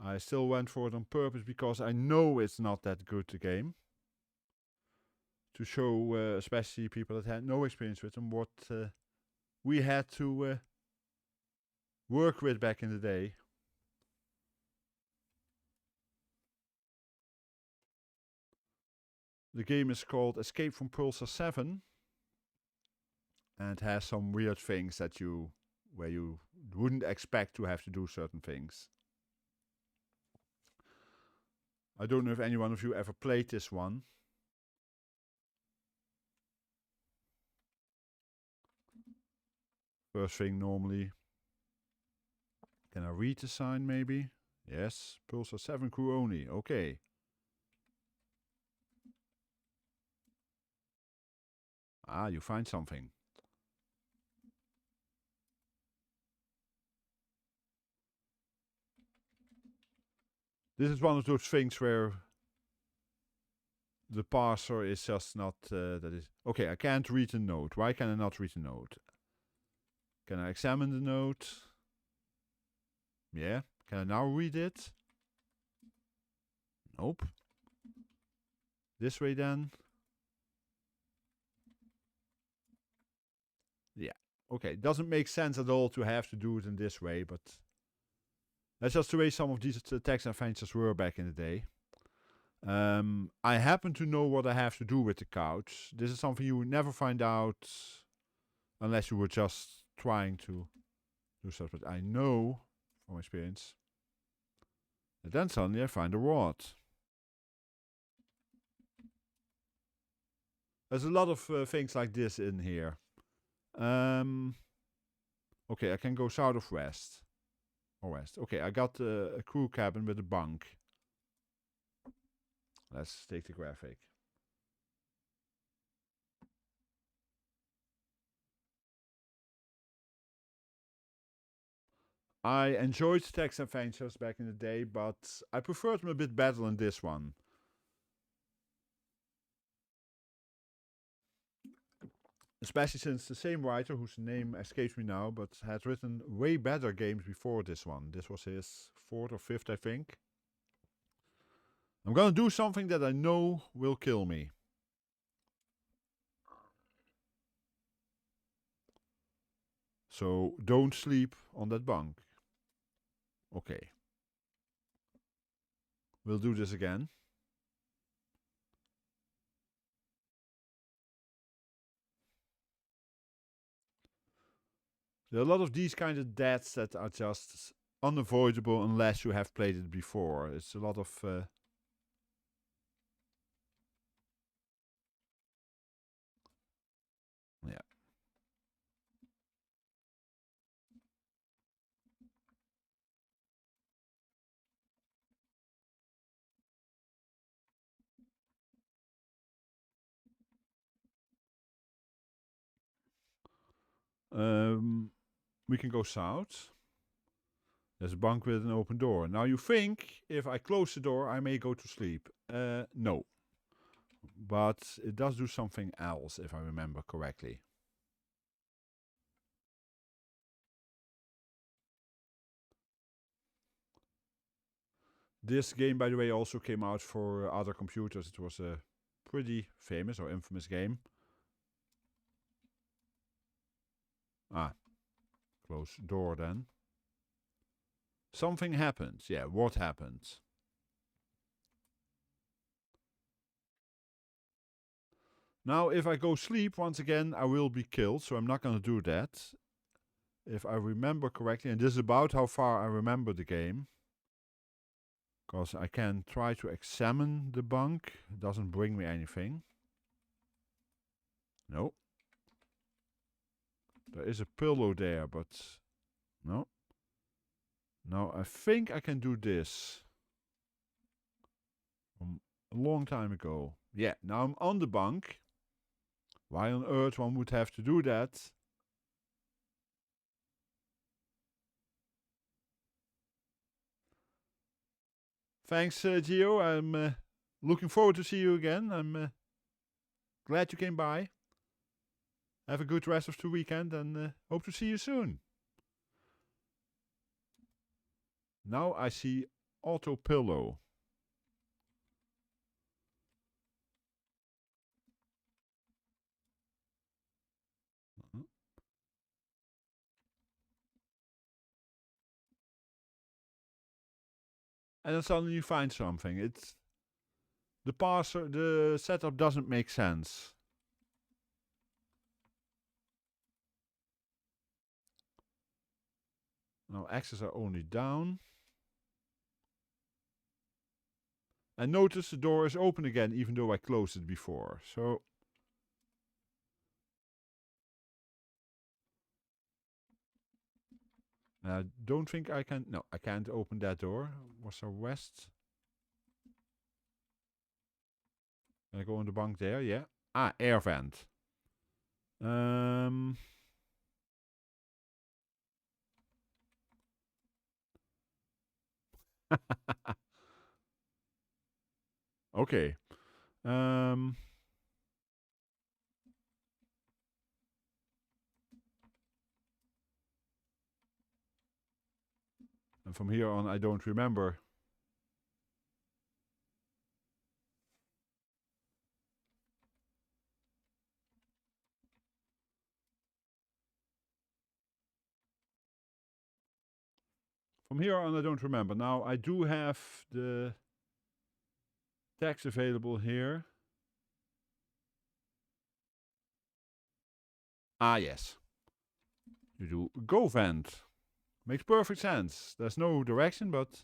I still went for it on purpose because I know it's not that good a game. To show, especially people that had no experience with them, what we had to work with back in the day. The game is called Escape from Pulsar 7 and has some weird things that where you wouldn't expect to have to do certain things. I don't know if any one of you ever played this one. First thing normally. Can I read the sign maybe? Yes, Pulsar 7 crew only. Okay. Ah, you find something. This is one of those things where the parser is just not that is okay. I can't read the note. Why can I not read the note? Can I examine the note? Yeah. Can I now read it? Nope. This way then. Yeah. Okay. It doesn't make sense at all to have to do it in this way, but that's just the way some of these text adventures were back in the day. I happen to know what I have to do with the couch. This is something you would never find out unless you were just trying to do stuff. But I know from experience that then suddenly I find a rod. There's a lot of things like this in here. Okay, I can go south of west. Or west. Okay, I got a crew cabin with a bunk. Let's take the graphic. I enjoyed text adventures back in the day, but I preferred them a bit better than this one. Especially since the same writer, whose name escapes me now, but had written way better games before this one. This was his 4th or 5th, I think. I'm gonna do something that I know will kill me. So don't sleep on that bunk. Okay. We'll do this again. There are a lot of these kind of deaths that are just unavoidable unless you have played it before. It's a lot of... yeah. We can go south. There's a bunk with an open door. Now you think, if I close the door, I may go to sleep. No. But it does do something else, if I remember correctly. This game, by the way, also came out for other computers. It was a pretty famous or infamous game. Ah, close door then. Something happens. Yeah, what happens? Now, if I go sleep, once again, I will be killed, so I'm not going to do that. If I remember correctly, and this is about how far I remember the game. Because I can try to examine the bunk. It doesn't bring me anything. No. There is a pillow there, but no. Now I think I can do this. From a long time ago. Yeah, now I'm on the bunk. Why on earth one would have to do that? Thanks, Gio. I'm looking forward to see you again. I'm glad you came by. Have a good rest of the weekend and hope to see you soon. Now I see Auto Pillow. And then suddenly you find something. It's the setup doesn't make sense. Now axes are only down. And notice the door is open again, even though I closed it before. So I don't think I can. No, I can't open that door. Was there west? Can I go on the bunk there? Yeah. Ah, air vent. Okay. And from here on, I don't remember. From here on, I don't remember. Now, I do have the text available here. Ah, yes. You do go vent. Makes perfect sense. There's no direction, but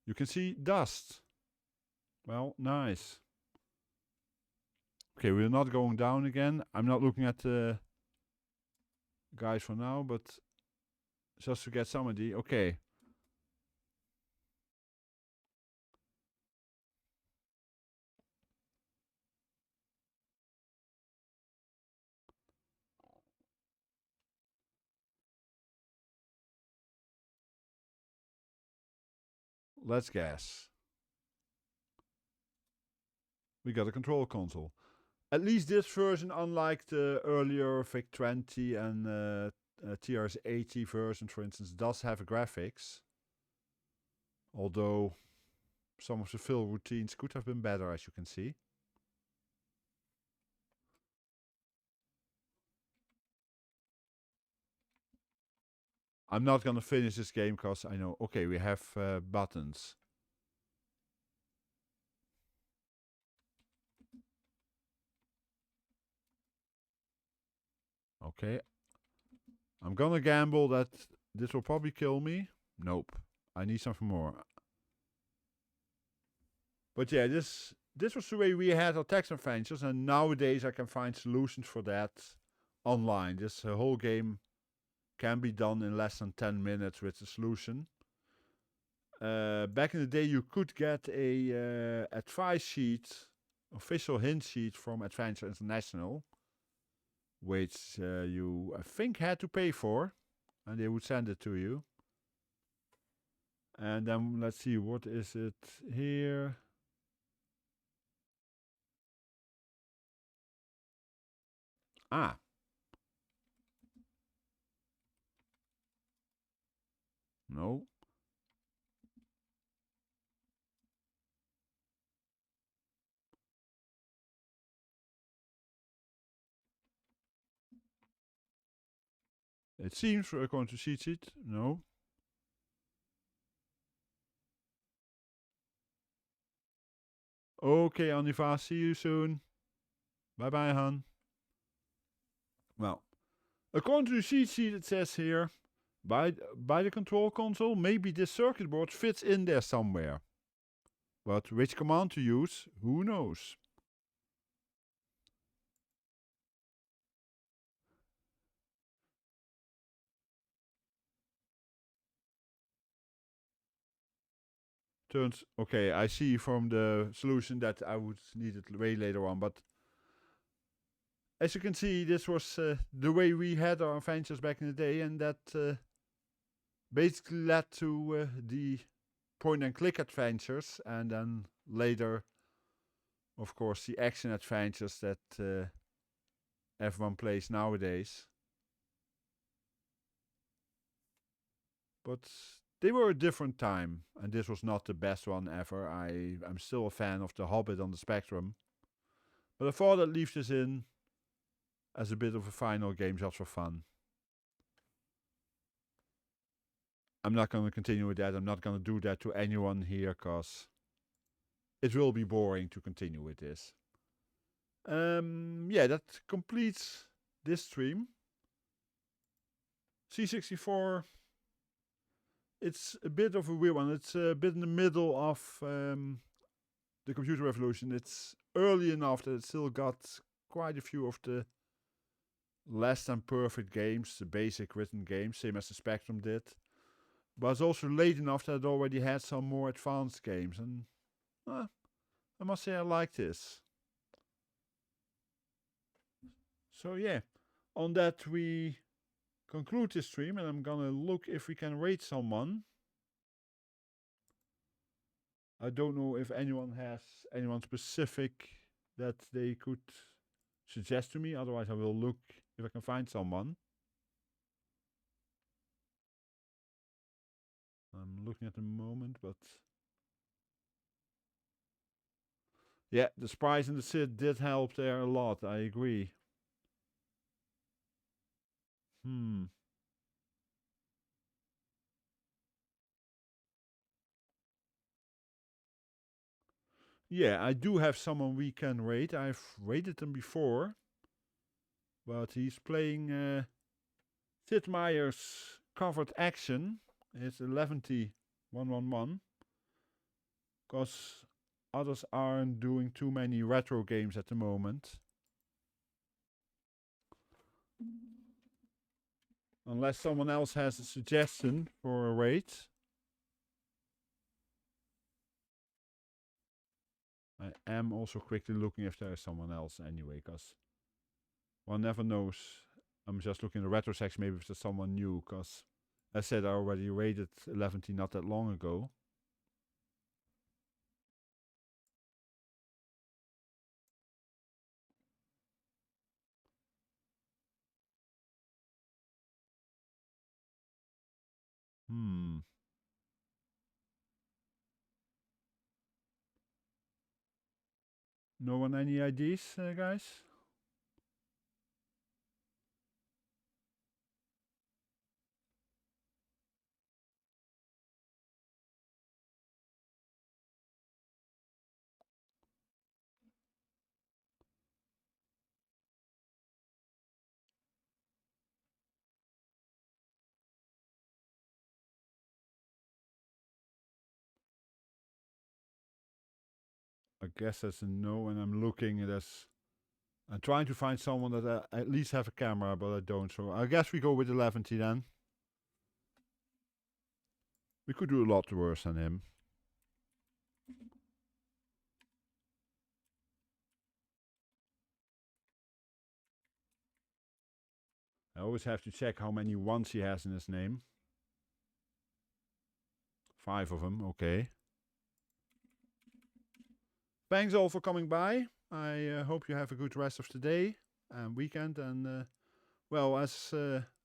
you can see dust. Well, nice. Okay, we're not going down again. I'm not looking at the guys for now, but just to get somebody. Okay. Let's guess. We got a control console. At least this version, unlike the earlier VIC-20 and TRS-80 version, for instance, does have graphics. Although some of the fill routines could have been better, as you can see. I'm not gonna finish this game because I know, okay, we have buttons. Okay. I'm gonna gamble that this will probably kill me. Nope. I need something more. But yeah, this was the way we had our text adventures, and nowadays I can find solutions for that online. This whole game can be done in less than 10 minutes with the solution. Back in the day, you could get a advice sheet, official hint sheet from Adventure International, which you, I think, had to pay for, and they would send it to you. And then let's see, what is it here? Ah. No. It seems we're going to cheat sheet. No. Okay, Aniva, see you soon. Bye-bye, hon. Well, according to the cheat sheet, it says here, by the control console, maybe this circuit board fits in there somewhere. But which command to use, who knows? Turns, okay, I see from the solution that I would need it way later on, but as you can see, this was the way we had our adventures back in the day, and that basically led to the point-and-click adventures, and then later, of course, the action adventures that everyone plays nowadays. But they were a different time, and this was not the best one ever. I'm still a fan of The Hobbit on the Spectrum, but I thought I'd leave this in as a bit of a final game just for fun. I'm not going to continue with that. I'm not going to do that to anyone here, because it will be boring to continue with this. Yeah, that completes this stream. C64, it's a bit of a weird one. It's a bit in the middle of the computer revolution. It's early enough that it still got quite a few of the less than perfect games, the basic written games, same as the Spectrum did. But it's also late enough that it already had some more advanced games, and I must say I like this. So yeah, on that we conclude this stream, and I'm gonna look if we can rate someone. I don't know if anyone has anyone specific that they could suggest to me, otherwise I will look if I can find someone. I'm looking at the moment, but yeah, the sprites and the SID did help there a lot, I agree. Yeah, I do have someone we can rate. I've rated him before, but he's playing Sid Meier's covered action. It's 11111, because others aren't doing too many retro games at the moment. Unless someone else has a suggestion for a rate. I am also quickly looking if there is someone else anyway, because one never knows. I'm just looking at the retro section, maybe if there's someone new, because as I said, I already rated 11T not that long ago. No one any ideas, guys? I guess that's a no, and I'm looking. I'm trying to find someone that at least have a camera, but I don't. So I guess we go with 11 then. We could do a lot worse than him. I always have to check how many ones he has in his name. 5 of them, okay. Thanks all for coming by. I hope you have a good rest of the day and weekend. And well, as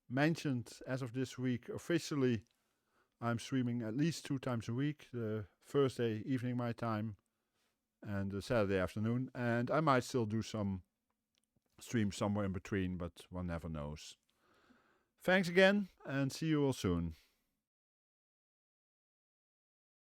mentioned, as of this week, officially, I'm streaming at least 2 times a week. The Thursday evening my time and the Saturday afternoon. And I might still do some streams somewhere in between, but one never knows. Thanks again and see you all soon.